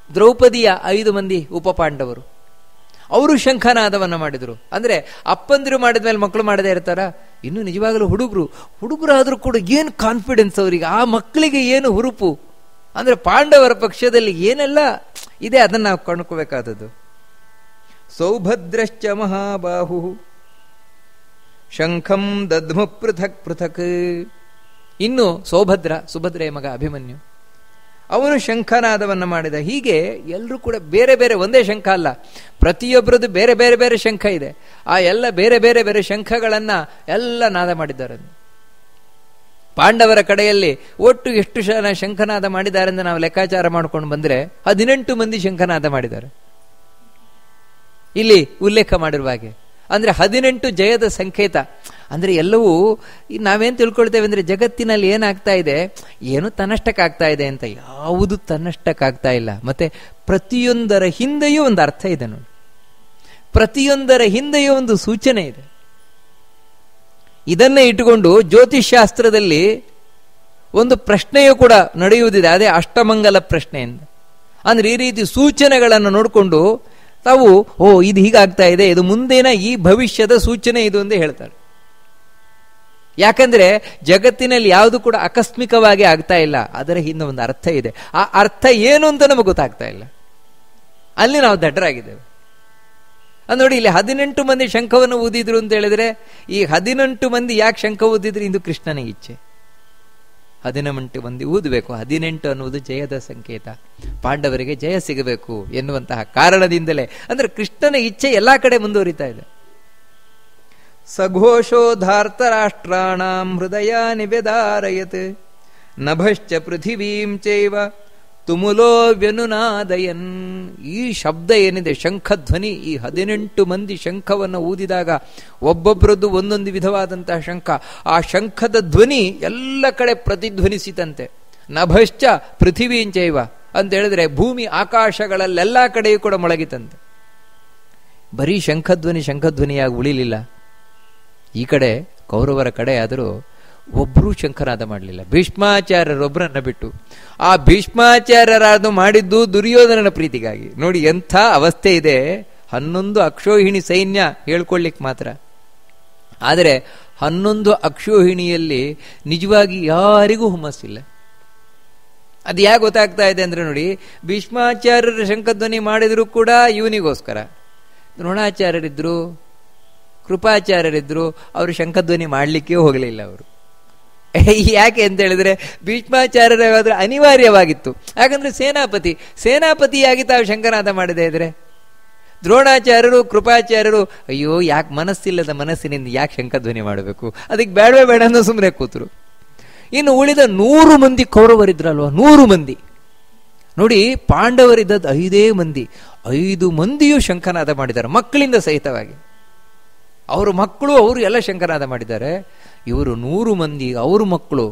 ದ್ರೌಪದಿಯ 5 ಮಂದಿ ಉಪಪಾಂಡವರು, ಅವರು ಶಂಖನಾದವನ್ನು ಮಾಡಿದರು. ಅಂದರೆ ಅಪ್ಪಂದಿರು ಮಾಡಿದ ಮೇಲೆ ಮಕ್ಕಳು ಮಾಡದೇ ಇರ್ತಾರ? ಇನ್ನು ನಿಜವಾಗಲೂ ಹುಡುಗರಾದರೂ ಕೂಡ ಏನು ಕಾನ್ಫಿಡೆನ್ಸ್ ಅವರಿಗೆ, ಆ ಮಕ್ಕಳಿಗೆ ಏನು ಹುರುಪು. ಅಂದರೆ ಪಾಂಡವರ ಪಕ್ಷದಲ್ಲಿ ಏನೆಲ್ಲ ಇದೆ ಅದನ್ನು ನಾವು ಕೊಂಡ್ಕೋಬೇಕಾದದ್ದು. ಸೌಭದ್ರಶ್ಚ ಮಹಾಬಾಹು ಶಂಖಂ ದದ್ಮು ಪೃಥಕ್ ಪೃಥಕ್. ಇನ್ನು ಸುಭದ್ರೆಯ ಮಗ ಅಭಿಮನ್ಯು, ಅವನು ಶಂಖನಾದವನ್ನು ಮಾಡಿದ. ಹೀಗೆ ಎಲ್ಲರೂ ಕೂಡ ಬೇರೆ ಬೇರೆ, ಒಂದೇ ಶಂಖ ಅಲ್ಲ, ಪ್ರತಿಯೊಬ್ಬರದ್ದು ಬೇರೆ ಬೇರೆ ಬೇರೆ ಶಂಖ ಇದೆ. ಆ ಎಲ್ಲ ಬೇರೆ ಬೇರೆ ಬೇರೆ ಶಂಖಗಳನ್ನು ಎಲ್ಲ ನಾದ ಮಾಡಿದ್ದಾರೆ. ಪಾಂಡವರ ಕಡೆಯಲ್ಲಿ ಒಟ್ಟು ಎಷ್ಟು ಶಂಖನಾದ ಮಾಡಿದ್ದಾರೆ ಎಂದು ನಾವು ಲೆಕ್ಕಾಚಾರ ಮಾಡ್ಕೊಂಡು ಬಂದರೆ 18 ಮಂದಿ ಶಂಖನಾದ ಮಾಡಿದ್ದಾರೆ. ಇಲ್ಲಿ ಉಲ್ಲೇಖ ಮಾಡಿರುವ ಹಾಗೆ ಅಂದರೆ 18 ಜಯದ ಸಂಕೇತ. ಅಂದರೆ ಎಲ್ಲವೂ ನಾವೇನು ತಿಳ್ಕೊಳ್ತೇವೆ ಅಂದರೆ ಜಗತ್ತಿನಲ್ಲಿ ಏನಾಗ್ತಾ ಇದೆ, ಏನು ತನ್ನಷ್ಟಕ್ಕಾಗ್ತಾ ಇದೆ ಅಂತ. ಯಾವುದು ತನ್ನಷ್ಟಕ್ಕಾಗ್ತಾ ಇಲ್ಲ. ಮತ್ತೆ ಪ್ರತಿಯೊಂದರ ಹಿಂದೆಯೂ ಒಂದು ಅರ್ಥ ಇದೆ ನೋಡಿ, ಪ್ರತಿಯೊಂದರ ಹಿಂದೆಯೂ ಒಂದು ಸೂಚನೆ ಇದೆ. ಇದನ್ನೇ ಇಟ್ಟುಕೊಂಡು ಜ್ಯೋತಿಷ್ಶಾಸ್ತ್ರದಲ್ಲಿ ಒಂದು ಪ್ರಶ್ನೆಯೂ ಕೂಡ ನಡೆಯುವುದಿದೆ, ಅದೇ ಅಷ್ಟಮಂಗಲ ಪ್ರಶ್ನೆ ಅಂತ. ಅಂದ್ರೆ ಈ ರೀತಿ ಸೂಚನೆಗಳನ್ನು ನೋಡಿಕೊಂಡು ತಾವು ಇದು ಹೀಗಾಗ್ತಾ ಇದೆ, ಇದು ಮುಂದಿನ ಈ ಭವಿಷ್ಯದ ಸೂಚನೆ ಇದು ಅಂತ ಹೇಳ್ತಾರೆ. ಯಾಕಂದ್ರೆ ಜಗತ್ತಿನಲ್ಲಿ ಯಾವುದು ಕೂಡ ಆಕಸ್ಮಿಕವಾಗಿ ಆಗ್ತಾ ಇಲ್ಲ, ಅದರ ಹಿಂದೆ ಒಂದು ಅರ್ಥ ಇದೆ. ಆ ಅರ್ಥ ಏನು ಅಂತ ನಮಗೆ ಗೊತ್ತಾಗ್ತಾ ಇಲ್ಲ, ಅಲ್ಲಿ ನಾವು ದಡ್ಡರಾಗಿದ್ದೇವೆ. ನೋಡಿ, ಇಲ್ಲಿ 18 ಮಂದಿ ಶಂಖವನ್ನು ಊದಿದ್ರು ಅಂತ ಹೇಳಿದ್ರೆ, ಈ 18 ಮಂದಿ ಯಾಕೆ ಶಂಖ ಊದಿದ್ರು? ಇದು ಕೃಷ್ಣನ ಇಚ್ಛೆ. 18 ಮಂದಿ ಊದಬೇಕು. 18 ಅನ್ನುವುದು ಜಯದ ಸಂಕೇತ, ಪಾಂಡವರಿಗೆ ಜಯ ಸಿಗಬೇಕು ಎನ್ನುವಂತಹ ಕಾರಣದಿಂದಲೇ. ಅಂದ್ರೆ ಕೃಷ್ಣನ ಇಚ್ಛೆ ಎಲ್ಲಾ ಕಡೆ ಮುಂದುವರಿತಾ ಇದೆ. ಸಘೋಷೋಧಾರ್ಥ ರಾಷ್ಟ್ರಾಣಾಂ ಹೃದಯ ನಿವೇದಾರಯತ್ ನಭಶ್ಚ ಪೃಥಿವೀಂ ಚೈವ ತುಮುಲೋ ವ್ಯನುನಾದಯನ್. ಈ ಶಬ್ದ ಏನಿದೆ, ಶಂಖಧ್ವನಿ, ಈ 18 ಮಂದಿ ಶಂಖವನ್ನು ಊದಿದಾಗ ಒಬ್ಬೊಬ್ಬರದ್ದು ಒಂದೊಂದು ವಿಧವಾದಂತಹ ಶಂಖ, ಆ ಶಂಖದ ಧ್ವನಿ ಎಲ್ಲ ಕಡೆ ಪ್ರತಿಧ್ವನಿಸಿತಂತೆ. ನಭಶ್ಚ ಪೃಥಿವೀಂಚೈವ ಅಂತ ಹೇಳಿದ್ರೆ ಭೂಮಿ ಆಕಾಶಗಳಲ್ಲೆಲ್ಲ ಕಡೆಯೂ ಕೂಡ ಮೊಳಗಿತಂತೆ. ಬರೀ ಶಂಖಧ್ವನಿಯಾಗಿ ಉಳಿಲಿಲ್ಲ. ಈ ಕಡೆ ಕೌರವರ ಕಡೆ ಆದರೂ ಒಬ್ಬರೂ ಶಂಖನಾದ ಮಾಡಲಿಲ್ಲ, ಭೀಷ್ಮಾಚಾರ್ಯರೊಬ್ಬರನ್ನ ಬಿಟ್ಟು. ಆ ಭೀಷ್ಮಾಚಾರ್ಯರಾದ ಮಾಡಿದ್ದು ದುರ್ಯೋಧನನ ಪ್ರೀತಿಗಾಗಿ. ನೋಡಿ ಎಂಥ ಅವಸ್ಥೆ ಇದೆ. 11 ಅಕ್ಷೋಹಿಣಿ ಸೈನ್ಯ ಹೇಳ್ಕೊಳ್ಳಿಕ್ ಮಾತ್ರ, ಆದರೆ 11 ಅಕ್ಷೋಹಿಣಿಯಲ್ಲಿ ನಿಜವಾಗಿ ಯಾರಿಗೂ ಹುಮ್ಮಸ್ಸಿಲ್ಲ. ಅದು ಯಾಕೆ ಗೊತ್ತಾಗ್ತಾ ಇದೆ ಅಂದ್ರೆ ನೋಡಿ, ಭೀಷ್ಮಾಚಾರ್ಯರ ಶಂಖಧ್ವನಿ ಮಾಡಿದ್ರು ಕೂಡ ಇವನಿಗೋಸ್ಕರ. ದ್ರೋಣಾಚಾರ್ಯರಿದ್ರು, ಕೃಪಾಚಾರ್ಯರಿದ್ರು, ಅವರು ಶಂಖಧ್ವನಿ ಮಾಡಲಿಕ್ಕೆ ಹೋಗಲಿಲ್ಲ. ಅವರು ಯಾಕೆ ಅಂತ ಹೇಳಿದ್ರೆ ಭೀಷ್ಮಾಚಾರ್ಯರಾದ್ರೆ ಅನಿವಾರ್ಯವಾಗಿತ್ತು. ಯಾಕಂದ್ರೆ ಸೇನಾಪತಿಯಾಗಿ ತಾವು ಶಂಖನಾದ ಮಾಡದೇ ಇದ್ರೆ, ದ್ರೋಣಾಚಾರ್ಯರು ಕೃಪಾಚಾರ್ಯರು ಅಯ್ಯೋ ಯಾಕೆ ಮನಸ್ಸಿಲ್ಲದ ಮನಸ್ಸಿನಿಂದ ಯಾಕೆ ಶಂಖಧ್ವನಿ ಮಾಡಬೇಕು, ಅದಕ್ಕೆ ಬೇಡ ಅನ್ನೋ ಸುಮ್ಮನೆ ಕೂತರು. ಇನ್ನು ಉಳಿದ 100 ಮಂದಿ ಕೌರವರಿದ್ರಲ್ವ, 100 ಮಂದಿ ನೋಡಿ, ಪಾಂಡವರಿದ್ದದ್ದು 5 ಮಂದಿ, 5 ಮಂದಿಯೂ ಶಂಖನಾದ ಮಾಡಿದ್ದಾರೆ, ಮಕ್ಕಳಿಂದ ಸಹಿತವಾಗಿ. ಅವರ ಮಕ್ಕಳು ಅವರು ಎಲ್ಲ ಶಂಖನಾದ ಮಾಡಿದ್ದಾರೆ. ಇವರು 100 ಮಂದಿ, ಅವರು ಮಕ್ಕಳು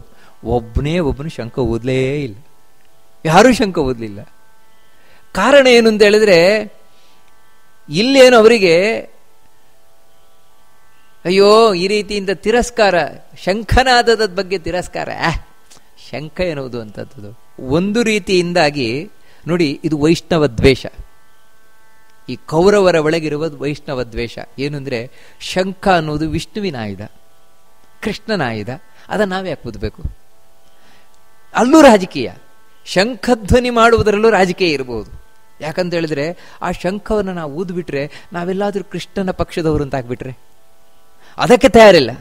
ಒಬ್ಬನು ಶಂಖ ಊದಲೇ ಇಲ್ಲ, ಯಾರೂ ಶಂಖ ಊದಲಿಲ್ಲ. ಕಾರಣ ಏನು ಅಂತ ಹೇಳಿದ್ರೆ, ಇಲ್ಲೇನು ಅವರಿಗೆ ಅಯ್ಯೋ ಈ ರೀತಿಯಿಂದ ತಿರಸ್ಕಾರ, ಶಂಖನಾದದ ಬಗ್ಗೆ ತಿರಸ್ಕಾರ, ಶಂಖ ಎನ್ನುವುದು ಅಂತದ್ದು ಒಂದು ರೀತಿಯಿಂದಾಗಿ ನೋಡಿ, ಇದು ವೈಷ್ಣವ ದ್ವೇಷ. ಈ ಕೌರವರ ಒಳಗಿರುವ ವೈಷ್ಣವ ದ್ವೇಷ ಏನು ಅಂದ್ರೆ, ಶಂಖ ಅನ್ನೋದು ವಿಷ್ಣುವಿನ ಆಯುಧ, ಕೃಷ್ಣನ ಆಯುಧ, ಅದನ್ನು ನಾವು ಯಾಕೆ ಊದಬೇಕು? ಅಲ್ಲೂ ರಾಜಕೀಯ, ಶಂಖಧ್ವನಿ ಮಾಡುವುದರಲ್ಲೂ ರಾಜಕೀಯ ಇರಬಹುದು. ಯಾಕಂತ ಹೇಳಿದ್ರೆ ಆ ಶಂಖವನ್ನು ನಾವು ಊದ್ಬಿಟ್ರೆ ನಾವೆಲ್ಲಾದ್ರೂ ಕೃಷ್ಣನ ಪಕ್ಷದವರು ಅಂತ ಆಗ್ಬಿಟ್ರೆ ಅದಕ್ಕೆ ತಯಾರಿಲ್ಲ.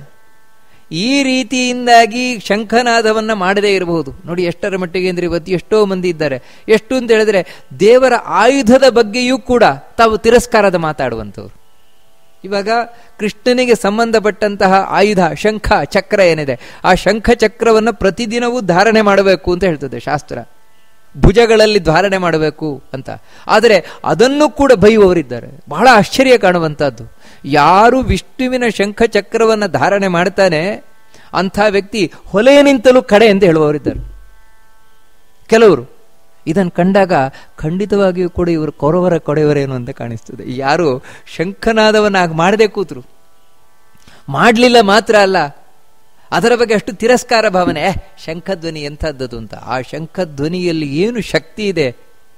ಈ ರೀತಿಯಿಂದಾಗಿ ಶಂಖನಾದವನ್ನ ಮಾಡದೇ ಇರಬಹುದು. ನೋಡಿ ಎಷ್ಟರ ಮಟ್ಟಿಗೆ ಅಂದ್ರೆ ಇವತ್ತು ಎಷ್ಟೋ ಮಂದಿ ಇದ್ದಾರೆ. ಎಷ್ಟು ಅಂತ ಹೇಳಿದ್ರೆ ದೇವರ ಆಯುಧದ ಬಗ್ಗೆಯೂ ಕೂಡ ತಾವು ತಿರಸ್ಕಾರದ ಮಾತಾಡುವಂಥವ್ರು. ಇವಾಗ ಕೃಷ್ಣನಿಗೆ ಸಂಬಂಧಪಟ್ಟಂತಹ ಆಯುಧ ಶಂಖ ಚಕ್ರ ಏನಿದೆ, ಆ ಶಂಖ ಚಕ್ರವನ್ನು ಪ್ರತಿದಿನವೂ ಧಾರಣೆ ಮಾಡಬೇಕು ಅಂತ ಹೇಳ್ತದೆ ಶಾಸ್ತ್ರ, ಭುಜಗಳಲ್ಲಿ ಧಾರಣೆ ಮಾಡಬೇಕು ಅಂತ. ಆದರೆ ಅದನ್ನು ಕೂಡ ಬೈಯುವವರಿದ್ದಾರೆ. ಬಹಳ ಆಶ್ಚರ್ಯ ಕಾಣುವಂತಹದ್ದು. ಯಾರು ವಿಷ್ಣುವಿನ ಶಂಖ ಚಕ್ರವನ್ನು ಧಾರಣೆ ಮಾಡ್ತಾನೆ ಅಂಥ ವ್ಯಕ್ತಿ ಹೊಲೆಯನಿಂತಲೂ ಕಡೆ ಎಂದು ಹೇಳುವವರಿದ್ದಾರೆ ಕೆಲವರು. ಇದನ್ನು ಕಂಡಾಗ ಖಂಡಿತವಾಗಿಯೂ ಕೂಡ ಇವರು ಕೌರವರ ಕೊಡೆಯವರೇನು ಅಂತ ಕಾಣಿಸ್ತದೆ. ಯಾರು ಶಂಖನಾದವನ್ನು ಆಗ ಮಾಡದೆ ಕೂತರು, ಮಾಡಲಿಲ್ಲ ಮಾತ್ರ ಅಲ್ಲ, ಅದರ ಬಗ್ಗೆ ಅಷ್ಟು ತಿರಸ್ಕಾರ ಭಾವನೆ, ಶಂಖಧ್ವನಿ ಎಂಥದ್ದದು ಅಂತ. ಆ ಶಂಖಧ್ವನಿಯಲ್ಲಿ ಏನು ಶಕ್ತಿ ಇದೆ!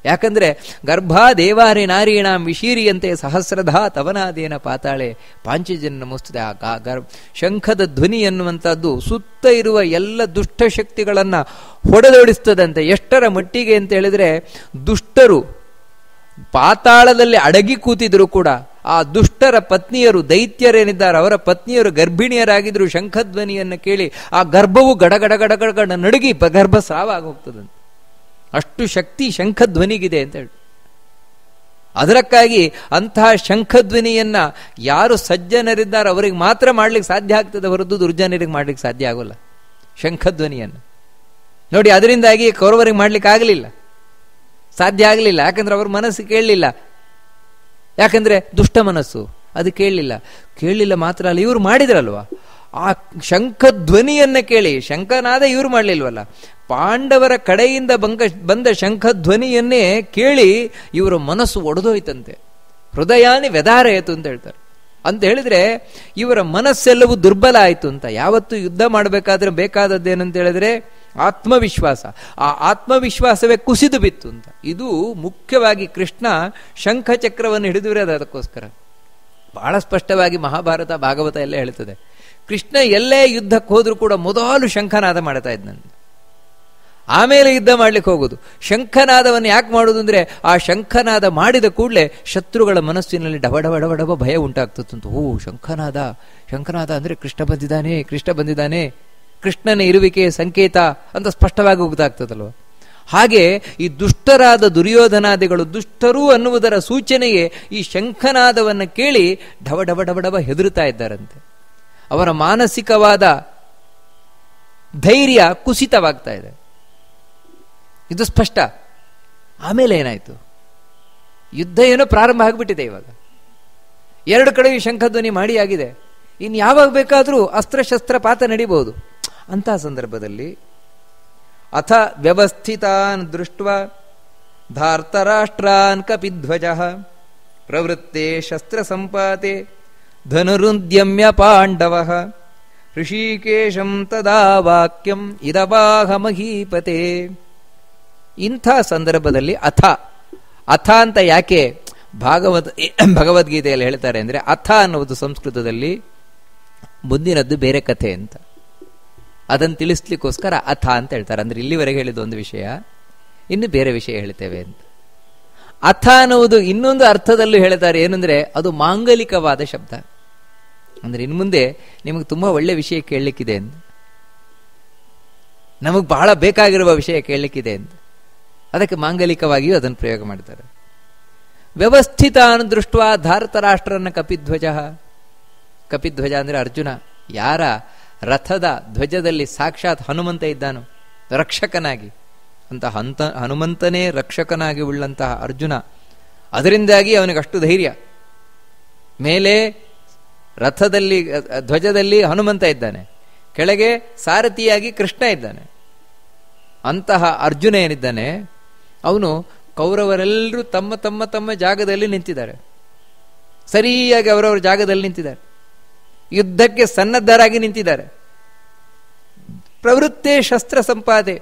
ಯಾಕಂದ್ರೆ ಗರ್ಭಾ ದೇವಾರಿ ನಾರೀಣಾಂ ವಿಶೀರಿಯಂತೆ ಸಹಸ್ರಧಾ ತವನಾದೇನ ಪಾತಾಳೆ ಪಾಂಚಜನ್ಯ ಮುಸ್ತದೆ. ಆ ಶಂಖದ ಧ್ವನಿ ಎನ್ನುವಂಥದ್ದು ಸುತ್ತ ಇರುವ ಎಲ್ಲ ದುಷ್ಟಶಕ್ತಿಗಳನ್ನ ಹೊಡೆದೋಡಿಸ್ತದಂತೆ. ಎಷ್ಟರ ಮಟ್ಟಿಗೆ ಅಂತ ಹೇಳಿದ್ರೆ, ದುಷ್ಟರು ಪಾತಾಳದಲ್ಲಿ ಅಡಗಿ ಕೂತಿದ್ರು ಕೂಡ ಆ ದುಷ್ಟರ ಪತ್ನಿಯರು, ದೈತ್ಯರೇನಿದ್ದಾರೆ ಅವರ ಪತ್ನಿಯರು ಗರ್ಭಿಣಿಯರಾಗಿದ್ರು, ಶಂಖಧ್ವನಿಯನ್ನು ಕೇಳಿ ಆ ಗರ್ಭವು ಗಡಗಡ ಗಡಗಡ ನಡುಗಿ ಗರ್ಭಸ್ರಾವ ಆಗಿ ಹೋಗ್ತದಂತೆ. ಅಷ್ಟು ಶಕ್ತಿ ಶಂಖಧ್ವನಿಗಿದೆ ಅಂತ ಹೇಳಿ. ಅದಕ್ಕಾಗಿ ಅಂತಹ ಶಂಖಧ್ವನಿಯನ್ನ ಯಾರು ಸಜ್ಜನರಿದ್ದಾರೆ ಅವರಿಗೆ ಮಾತ್ರ ಮಾಡ್ಲಿಕ್ಕೆ ಸಾಧ್ಯ ಆಗ್ತದೆ ಹೊರತು ದುರ್ಜನರಿಗೆ ಮಾಡ್ಲಿಕ್ಕೆ ಸಾಧ್ಯ ಆಗೋಲ್ಲ ಶಂಖಧ್ವನಿಯನ್ನು. ನೋಡಿ, ಅದರಿಂದಾಗಿ ಕೌರವರಿಗೆ ಮಾಡ್ಲಿಕ್ಕೆ ಆಗಲಿಲ್ಲ, ಸಾಧ್ಯ ಆಗಲಿಲ್ಲ. ಯಾಕಂದ್ರೆ ಅವ್ರ ಮನಸ್ಸು ಕೇಳಲಿಲ್ಲ. ಯಾಕಂದ್ರೆ ದುಷ್ಟ ಮನಸ್ಸು, ಅದು ಕೇಳಲಿಲ್ಲ ಮಾತ್ರ ಅಲ್ಲ, ಇವರು ಮಾಡಿದ್ರಲ್ವಾ ಆ ಶಂಖಧ್ವನಿಯನ್ನ ಕೇಳಿ. ಶಂಖನಾದ ಇವರು ಮಾಡಲಿಲ್ವಲ್ಲ, ಪಾಂಡವರ ಕಡೆಯಿಂದ ಬಂದ ಶಂಖಧ್ವನಿಯನ್ನೇ ಕೇಳಿ ಇವರ ಮನಸ್ಸು ಒಡೆದೋಯ್ತಂತೆ. ಹೃದಯಾನಿ ವ್ಯಧಾರಯಿತು ಅಂತ ಹೇಳ್ತಾರೆ. ಅಂತ ಹೇಳಿದ್ರೆ ಇವರ ಮನಸ್ಸೆಲ್ಲವೂ ದುರ್ಬಲ ಆಯಿತು ಅಂತ. ಯಾವತ್ತು ಯುದ್ಧ ಮಾಡಬೇಕಾದ್ರೆ ಬೇಕಾದದ್ದೇನಂತ ಹೇಳಿದ್ರೆ ಆತ್ಮವಿಶ್ವಾಸ. ಆ ಆತ್ಮವಿಶ್ವಾಸವೇ ಕುಸಿದು ಬಿತ್ತು ಅಂತ. ಇದು ಮುಖ್ಯವಾಗಿ ಕೃಷ್ಣ ಶಂಖಚಕ್ರವನ್ನು ಹಿಡಿದಿರೋದು ಅದಕ್ಕೋಸ್ಕರ. ಬಹಳ ಸ್ಪಷ್ಟವಾಗಿ ಮಹಾಭಾರತ ಭಾಗವತ ಎಲ್ಲ ಹೇಳ್ತದೆ. ಕೃಷ್ಣ ಎಲ್ಲೇ ಯುದ್ಧಕ್ಕೆ ಹೋದ್ರೂ ಕೂಡ ಮೊದಲು ಶಂಖನಾದ ಮಾಡ್ತಾ ಇದ್ದಂತೆ, ಆಮೇಲೆ ಯುದ್ಧ ಮಾಡ್ಲಿಕ್ಕೆ ಹೋಗುದು. ಶಂಖನಾದವನ್ನು ಯಾಕೆ ಮಾಡುದು ಅಂದ್ರೆ, ಆ ಶಂಖನಾದ ಮಾಡಿದ ಕೂಡಲೇ ಶತ್ರುಗಳ ಮನಸ್ಸಿನಲ್ಲಿ ಡಬ ಭಯ ಉಂಟಾಗ್ತದಂತ. ಓ, ಶಂಖನಾದ ಅಂದ್ರೆ ಕೃಷ್ಣ ಬಂದಿದ್ದಾನೆ, ಕೃಷ್ಣನ ಇರುವಿಕೆಯ ಸಂಕೇತ ಅಂತ ಸ್ಪಷ್ಟವಾಗಿ ಗೊತ್ತಾಗ್ತದಲ್ವ. ಹಾಗೆ ಈ ದುಷ್ಟರಾದ ದುರ್ಯೋಧನಾದಿಗಳು ದುಷ್ಟರು ಅನ್ನುವುದರ ಸೂಚನೆಯೇ ಈ ಶಂಖನಾದವನ್ನು ಕೇಳಿ ಡಬ ಹೆದರುತ್ತಾ ಇದ್ದಾರಂತೆ. ಅವರ ಮಾನಸಿಕವಾದ ಧೈರ್ಯ ಕುಸಿತವಾಗ್ತಾ ಇದೆ, ಇದು ಸ್ಪಷ್ಟ. ಆಮೇಲೆ ಏನಾಯ್ತು, ಯುದ್ಧ ಏನೋ ಪ್ರಾರಂಭ ಆಗಿಬಿಟ್ಟಿದೆ. ಇವಾಗ ಎರಡು ಕಡೆ ಶಂಖಧ್ವನಿ ಮಾಡಿ ಆಗಿದೆ. ಇನ್ನು ಯಾವಾಗ ಬೇಕಾದರೂ ಅಸ್ತ್ರಶಸ್ತ್ರಪಾತ ನಡೀಬಹುದು. ಅಂತಹ ಸಂದರ್ಭದಲ್ಲಿ ಅಥ ವ್ಯವಸ್ಥಿತಾನ್ ದೃಷ್ಟ್ವಾ ಧಾರ್ತರಾಷ್ಟ್ರಾನ್ ಕಪಿಧ್ವಜಃ ಪ್ರವೃತ್ತೆ ಶಸ್ತ್ರ ಸಂಪಾತೆ ಧನುರುದ್ಯಮ್ಯ ಪಾಂಡವಃ ಋಷಿಕೇಶಂ ತದಾ ವಾಕ್ಯಂ ಇದವಾಹ ಮಹೀಪತೆ. ಇಂಥ ಸಂದರ್ಭದಲ್ಲಿ ಅಥ ಅಂತ ಯಾಕೆ ಭಗವದ್ಗೀತೆಯಲ್ಲಿ ಹೇಳ್ತಾರೆ ಅಂದ್ರೆ, ಅಥ ಅನ್ನುವುದು ಸಂಸ್ಕೃತದಲ್ಲಿ ಮುಂದಿನದ್ದು ಬೇರೆ ಕಥೆ ಅಂತ, ಅದನ್ನು ತಿಳಿಸ್ಲಿಕ್ಕೋಸ್ಕರ ಅಥ ಅಂತ ಹೇಳ್ತಾರೆ. ಅಂದ್ರೆ ಇಲ್ಲಿವರೆಗೆ ಹೇಳಿದ ಒಂದು ವಿಷಯ, ಇನ್ನು ಬೇರೆ ವಿಷಯ ಹೇಳ್ತೇವೆ ಅಂತ. ಅಥ ಅನ್ನುವುದು ಇನ್ನೊಂದು ಅರ್ಥದಲ್ಲೂ ಹೇಳ್ತಾರೆ. ಏನಂದ್ರೆ ಅದು ಮಾಂಗಲಿಕವಾದ ಶಬ್ದ. ಅಂದ್ರೆ ಇನ್ನು ಮುಂದೆ ನಿಮಗೆ ತುಂಬಾ ಒಳ್ಳೆ ವಿಷಯ ಕೇಳಲಿಕ್ಕಿದೆ ಅಂತ, ನಮಗ್ ಬಹಳ ಬೇಕಾಗಿರುವ ವಿಷಯ ಕೇಳಲಿಕ್ಕಿದೆ ಅಂತ, ಅದಕ್ಕೆ ಮಾಂಗಲಿಕವಾಗಿಯೂ ಅದನ್ನು ಪ್ರಯೋಗ ಮಾಡ್ತಾರೆ. ವ್ಯವಸ್ಥಿತ ದೃಷ್ಟ ಧಾರತರಾಷ್ಟ್ರನ ಕಪಿಧ್ವಜ ಅಂದ್ರೆ ಅರ್ಜುನ. ಯಾರ ರಥದ ಧ್ವಜದಲ್ಲಿ ಸಾಕ್ಷಾತ್ ಹನುಮಂತ ಇದ್ದಾನೋ ರಕ್ಷಕನಾಗಿ, ಅಂತ ಹನುಮಂತನೇ ರಕ್ಷಕನಾಗಿ ಉಳ್ಳಂತಹ ಅರ್ಜುನ, ಅದರಿಂದಾಗಿ ಅವನಿಗಷ್ಟು ಧೈರ್ಯ. ಮೇಲೆ ರಥದಲ್ಲಿ ಧ್ವಜದಲ್ಲಿ ಹನುಮಂತ ಇದ್ದಾನೆ, ಕೆಳಗೆ ಸಾರಥಿಯಾಗಿ ಕೃಷ್ಣ ಇದ್ದಾನೆ. ಅಂತಹ ಅರ್ಜುನ ಏನಿದ್ದಾನೆ ಅವನು ಕೌರವರೆಲ್ಲರೂ ತಮ್ಮ ತಮ್ಮ ತಮ್ಮ ಜಾಗದಲ್ಲಿ ನಿಂತಿದ್ದಾರೆ, ಸರಿಯಾಗಿ ಅವರವರ ಜಾಗದಲ್ಲಿ ನಿಂತಿದ್ದಾರೆ, ಯುದ್ಧಕ್ಕೆ ಸನ್ನದ್ಧರಾಗಿ ನಿಂತಿದ್ದಾರೆ. ಪ್ರವೃತ್ತೆ ಶಸ್ತ್ರ ಸಂಪಾದೆ,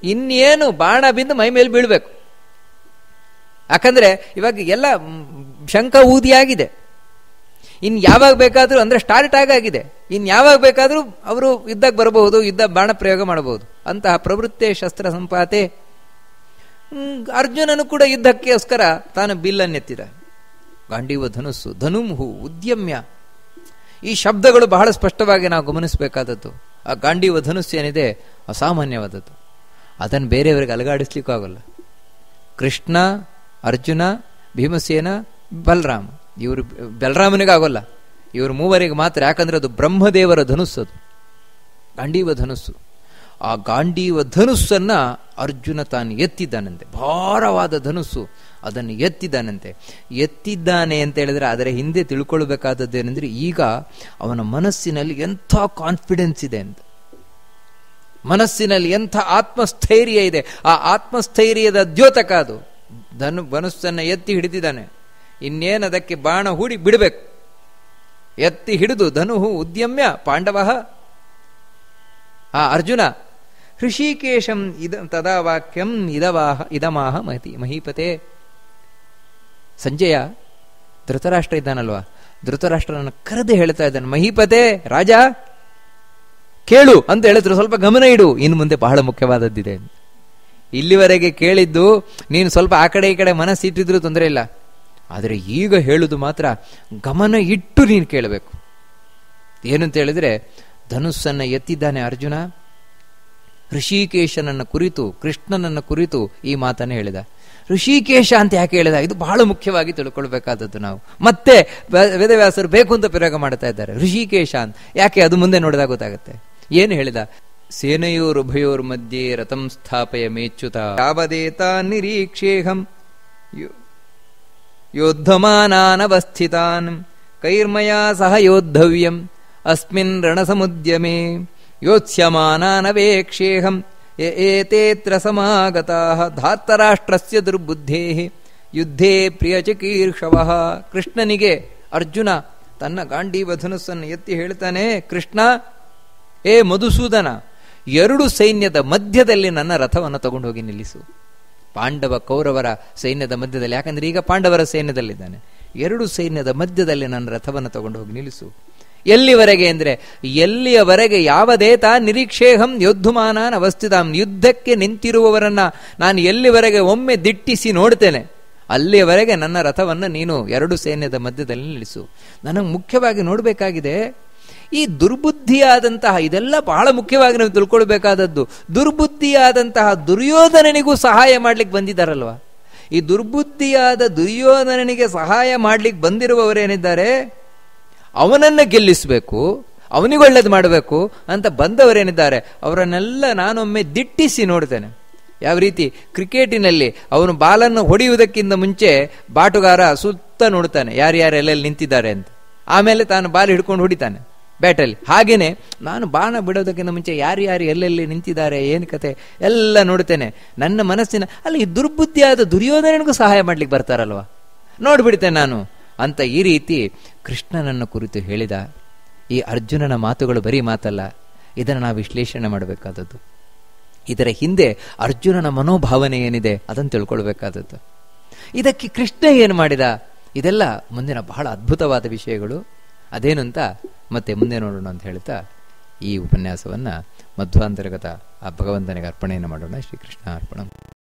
ಇನ್ನೇನು ಬಾಣ ಬಿಂದು ಮೈ ಮೇಲೆ ಬೀಳ್ಬೇಕು. ಯಾಕಂದ್ರೆ ಇವಾಗ ಎಲ್ಲ ಶಂಖ ಊದಿಯಾಗಿದೆ, ಇನ್ ಯಾವಾಗ ಬೇಕಾದ್ರೂ ಅಂದ್ರೆ ಸ್ಟಾರ್ಟ್ ಆಗಿದೆ, ಇನ್ ಯಾವಾಗ ಬೇಕಾದ್ರೂ ಅವರು ಯುದ್ಧಕ್ಕೆ ಬರಬಹುದು, ಯುದ್ಧ ಬಾಣ ಪ್ರಯೋಗ ಮಾಡಬಹುದು. ಅಂತಹ ಪ್ರವೃತ್ತೆ ಶಸ್ತ್ರ ಸಂಪಾತೆ. ಅರ್ಜುನನು ಕೂಡ ಯುದ್ಧಕ್ಕೋಸ್ಕರ ತಾನು ಬಿಲ್ಲನ್ನೆತ್ತಿದ. ಗಾಂಡೀವ ಧನುಸ್ಸು, ಧನುಂಹು ಉದ್ಯಮ್ಯ, ಈ ಶಬ್ದಗಳು ಬಹಳ ಸ್ಪಷ್ಟವಾಗಿ ನಾವು ಗಮನಿಸಬೇಕಾದದ್ದು. ಆ ಗಾಂಡೀವ ಧನುಸ್ಸು ಏನಿದೆ ಅಸಾಮಾನ್ಯವಾದದ್ದು, ಅದನ್ನು ಬೇರೆಯವರಿಗೆ ಅಲಗಾಡಿಸ್ಲಿಕ್ಕೂ ಆಗೋಲ್ಲ. ಕೃಷ್ಣ, ಅರ್ಜುನ, ಭೀಮಸೇನ, ಬಲರಾಮ, ಇವರು ಬಲರಾಮನಿಗೆ ಆಗೋಲ್ಲ, ಇವರು ಮೂವರಿಗೆ ಮಾತ್ರ. ಯಾಕಂದ್ರೆ ಅದು ಬ್ರಹ್ಮದೇವರ ಧನುಸ್ಸು, ಅದು ಗಾಂಡೀವ ಧನುಸ್ಸು. ಆ ಗಾಂಡೀವ ಧನುಸ್ಸನ್ನ ಅರ್ಜುನ ತಾನು ಎತ್ತಿದ್ದಾನಂತೆ. ಭಾರವಾದ ಧನುಸ್ಸು, ಅದನ್ನು ಎತ್ತಿದ್ದಾನಂತೆ. ಎತ್ತಿದ್ದಾನೆ ಅಂತ ಹೇಳಿದ್ರೆ ಅದರ ಹಿಂದೆ ತಿಳ್ಕೊಳ್ಬೇಕಾದದ್ದೇನೆಂದ್ರೆ, ಈಗ ಅವನ ಮನಸ್ಸಿನಲ್ಲಿ ಎಂಥ ಕಾನ್ಫಿಡೆನ್ಸ್ ಇದೆ ಅಂತ, ಮನಸ್ಸಿನಲ್ಲಿ ಎಂಥ ಆತ್ಮಸ್ಥೈರ್ಯ ಇದೆ. ಆ ಆತ್ಮಸ್ಥೈರ್ಯದ ದ್ಯೋತಕ ಅದು. ಧನುಸ್ಸನ್ನು ಎತ್ತಿ ಹಿಡಿದಿದ್ದಾನೆ, ಇನ್ನೇನು ಅದಕ್ಕೆ ಬಾಣ ಹೂಡಿ ಬಿಡಬೇಕು. ಎತ್ತಿ ಹಿಡಿದು ಧನುಹು ಉದ್ಯಮ್ಯ ಪಾಂಡವ, ಆ ಅರ್ಜುನ ಹೃಷಿಕೇಶಂ ತದಾ ವಾಕ್ಯಂ ಇದಮಾಹ ಮಹೀಪತೆ. ಸಂಜಯ ಧೃತರಾಷ್ಟ್ರ ಇದ್ದಾನಲ್ವಾ, ಧೃತರಾಷ್ಟ್ರನನ್ನು ಕರೆದು ಹೇಳ್ತಾ ಇದ್ದಾನೆ, ಮಹೀಪತೆ ರಾಜ ಕೇಳು ಅಂತ ಹೇಳಿದ್ರು, ಸ್ವಲ್ಪ ಗಮನ ಇಡು, ಇನ್ನು ಮುಂದೆ ಬಹಳ ಮುಖ್ಯವಾದದ್ದಿದೆ. ಇಲ್ಲಿವರೆಗೆ ಕೇಳಿದ್ದು ನೀನು ಸ್ವಲ್ಪ ಆ ಕಡೆ ಈ ಕಡೆ ಮನಸ್ಸಿಟ್ಟಿದ್ರು ತೊಂದರೆ ಇಲ್ಲ, ಆದರೆ ಈಗ ಹೇಳುದು ಮಾತ್ರ ಗಮನ ಇಟ್ಟು ನೀನು ಕೇಳಬೇಕು. ಏನಂತ ಹೇಳಿದ್ರೆ, ಧನುಸ್ಸನ್ನು ಎತ್ತಿದ್ದಾನೆ ಅರ್ಜುನ, ಋಷಿಕೇಶನನ್ನ ಕುರಿತು, ಕೃಷ್ಣನನ್ನ ಕುರಿತು ಈ ಮಾತನ್ನು ಹೇಳಿದ. ಋಷಿಕೇಶ ಅಂತ ಯಾಕೆ ಹೇಳಿದ, ಇದು ಬಹಳ ಮುಖ್ಯವಾಗಿ ತಿಳ್ಕೊಳ್ಬೇಕಾದದ್ದು. ನಾವು ಮತ್ತೆ ವೇದವ್ಯಾಸರು ಬೇಕು ಅಂತ ಪ್ರಯೋಗ ಮಾಡ್ತಾ ಇದ್ದಾರೆ ಋಷಿಕೇಶ ಅಂತ. ಯಾಕೆ, ಅದು ಮುಂದೆ ನೋಡಿದಾಗ ಗೊತ್ತಾಗುತ್ತೆ. ಏನು ಹೇಳಿದ, ಸೇನೆಯೋರುಭಯೋರ್ ಮಧ್ಯೆ ರಥಂ ಸ್ಥಾಪಯ ಮೇಚ್ಯುತ ಯಾವದೇತಾ ನಿರೀಕ್ಷೇಹಂ ಯೋದ್ಧಮಾನಾನವಸ್ಥಿತಾನ್ ಕೈರ್ಮಯಾ ಸಹ ಯೋದ್ಧವ್ಯಂ ಅಸ್ಮಿನ್ ರಣಸಮುದ್ಯಮೇ ಯೋತ್ಸ್ಯಮಾನಾನವೇಕ್ಷೇಹಂ ಏತೇತ್ರ ಸಮಾಗತಾಃ ಧಾರ್ತರಾಷ್ಟ್ರಸ್ಯ ದುರ್ಬುದ್ಧೇಃ ಯುದ್ಧೇ ಪ್ರಿಯಚಿಕೀರ್ಷವಃ. ಕೃಷ್ಣನಿಗೆ ಅರ್ಜುನ ತನ್ನ ಗಾಂಡೀವ ಧನುಸ್ಸನ್ನು ಎತ್ತಿ ಹೇಳ್ತಾನೆ, ಕೃಷ್ಣ, ಏ ಮಧುಸೂದನ, ಎರಡು ಸೈನ್ಯದ ಮಧ್ಯದಲ್ಲಿ ನನ್ನ ರಥವನ್ನು ತಗೊಂಡು ಹೋಗಿ ನಿಲ್ಲಿಸು. ಪಾಂಡವ ಕೌರವರ ಸೈನ್ಯದ ಮಧ್ಯದಲ್ಲಿ, ಯಾಕಂದ್ರೆ ಈಗ ಪಾಂಡವರ ಸೈನ್ಯದಲ್ಲಿದ್ದಾನೆ, ಎರಡು ಸೈನ್ಯದ ಮಧ್ಯದಲ್ಲಿ ನನ್ನ ರಥವನ್ನು ತಗೊಂಡು ಹೋಗಿ ನಿಲ್ಲಿಸು. ಎಲ್ಲಿವರೆಗೆ ಅಂದ್ರೆ, ಎಲ್ಲಿಯವರೆಗೆ ಯಾವದೇತಾ ನಿರೀಕ್ಷೇಹಂ ಯೋದ್ಧುಮಾನಾನ್ ಅವಸ್ಥಿತಾಂ, ಯುದ್ಧಕ್ಕೆ ನಿಂತಿರುವವರನ್ನ ನಾನು ಎಲ್ಲಿವರೆಗೆ ಒಮ್ಮೆ ದಿಟ್ಟಿಸಿ ನೋಡ್ತೇನೆ, ಅಲ್ಲಿಯವರೆಗೆ ನನ್ನ ರಥವನ್ನು ನೀನು ಎರಡು ಸೈನ್ಯದ ಮಧ್ಯದಲ್ಲಿ ನಿಲ್ಲಿಸು. ನನಗೆ ಮುಖ್ಯವಾಗಿ ನೋಡಬೇಕಾಗಿದೆ ಈ ದುರ್ಬುದ್ಧಿಯಾದಂತಹ, ಇದೆಲ್ಲ ಬಹಳ ಮುಖ್ಯವಾಗಿ ನಾವು ತಿಳ್ಕೊಳ್ಬೇಕಾದದ್ದು, ದುರ್ಬುದ್ಧಿಯಾದಂತಹ ದುರ್ಯೋಧನನಿಗೂ ಸಹಾಯ ಮಾಡ್ಲಿಕ್ಕೆ ಬಂದಿದ್ದಾರಲ್ವಾ. ಈ ದುರ್ಬುದ್ಧಿಯಾದ ದುರ್ಯೋಧನನಿಗೆ ಸಹಾಯ ಮಾಡ್ಲಿಕ್ಕೆ ಬಂದಿರುವವರೇನಿದ್ದಾರೆ, ಅವನನ್ನ ಗೆಲ್ಲಿಸಬೇಕು, ಅವನಿಗೊಳ್ಳೇದು ಮಾಡಬೇಕು ಅಂತ ಬಂದವರೇನಿದ್ದಾರೆ, ಅವರನ್ನೆಲ್ಲ ನಾನೊಮ್ಮೆ ದಿಟ್ಟಿಸಿ ನೋಡ್ತೇನೆ. ಯಾವ ರೀತಿ ಕ್ರಿಕೆಟಿನಲ್ಲಿ ಅವನು ಬಾಲನ್ನು ಹೊಡೆಯುವುದಕ್ಕಿಂತ ಮುಂಚೆ ಬಾಟುಗಾರ ಸುತ್ತ ನೋಡ್ತಾನೆ ಯಾರ್ಯಾರೆಲ್ಲೆಲ್ಲಿ ನಿಂತಿದ್ದಾರೆ ಅಂತ, ಆಮೇಲೆ ತಾನು ಬಾಲ್ ಹಿಡ್ಕೊಂಡು ಹೊಡಿತಾನೆ ಬ್ಯಾಟಲ್ಲಿ. ಹಾಗೇನೆ ನಾನು ಬಾಣ ಬಿಡೋದಕ್ಕಿಂತ ಮುಂಚೆ ಯಾರ್ಯಾರು ಎಲ್ಲೆಲ್ಲಿ ನಿಂತಿದ್ದಾರೆ, ಏನು ಕತೆ ಎಲ್ಲ ನೋಡ್ತೇನೆ. ನನ್ನ ಮನಸ್ಸಿನ ಈ ದುರ್ಬುದ್ಧಿಯಾದ ದುರ್ಯೋಧನನಿಗೂ ಸಹಾಯ ಮಾಡ್ಲಿಕ್ಕೆ ಬರ್ತಾರಲ್ವ, ನೋಡ್ಬಿಡ್ತೇನೆ ನಾನು ಅಂತ. ಈ ರೀತಿ ಕೃಷ್ಣನನ್ನು ಕುರಿತು ಹೇಳಿದ ಈ ಅರ್ಜುನನ ಮಾತುಗಳು ಬರೀ ಮಾತಲ್ಲ, ಇದನ್ನು ನಾವು ವಿಶ್ಲೇಷಣೆ ಮಾಡಬೇಕಾದದ್ದು. ಇದರ ಹಿಂದೆ ಅರ್ಜುನನ ಮನೋಭಾವನೆ ಏನಿದೆ ಅದನ್ನು ತಿಳ್ಕೊಳ್ಬೇಕಾದದ್ದು. ಇದಕ್ಕೆ ಕೃಷ್ಣ ಏನು ಮಾಡಿದ, ಇದೆಲ್ಲ ಮುಂದಿನ ಬಹಳ ಅದ್ಭುತವಾದ ವಿಷಯಗಳು. ಅದೇನು ಅಂತ ಮತ್ತೆ ಮುಂದೆ ನೋಡೋಣ ಅಂತ ಹೇಳ್ತಾ ಈ ಉಪನ್ಯಾಸವನ್ನ ಮಧ್ವಾಂತರ್ಗತ ಆ ಭಗವಂತನಿಗೆ ಅರ್ಪಣೆಯನ್ನು ಮಾಡೋಣ. ಶ್ರೀಕೃಷ್ಣ ಅರ್ಪಣ.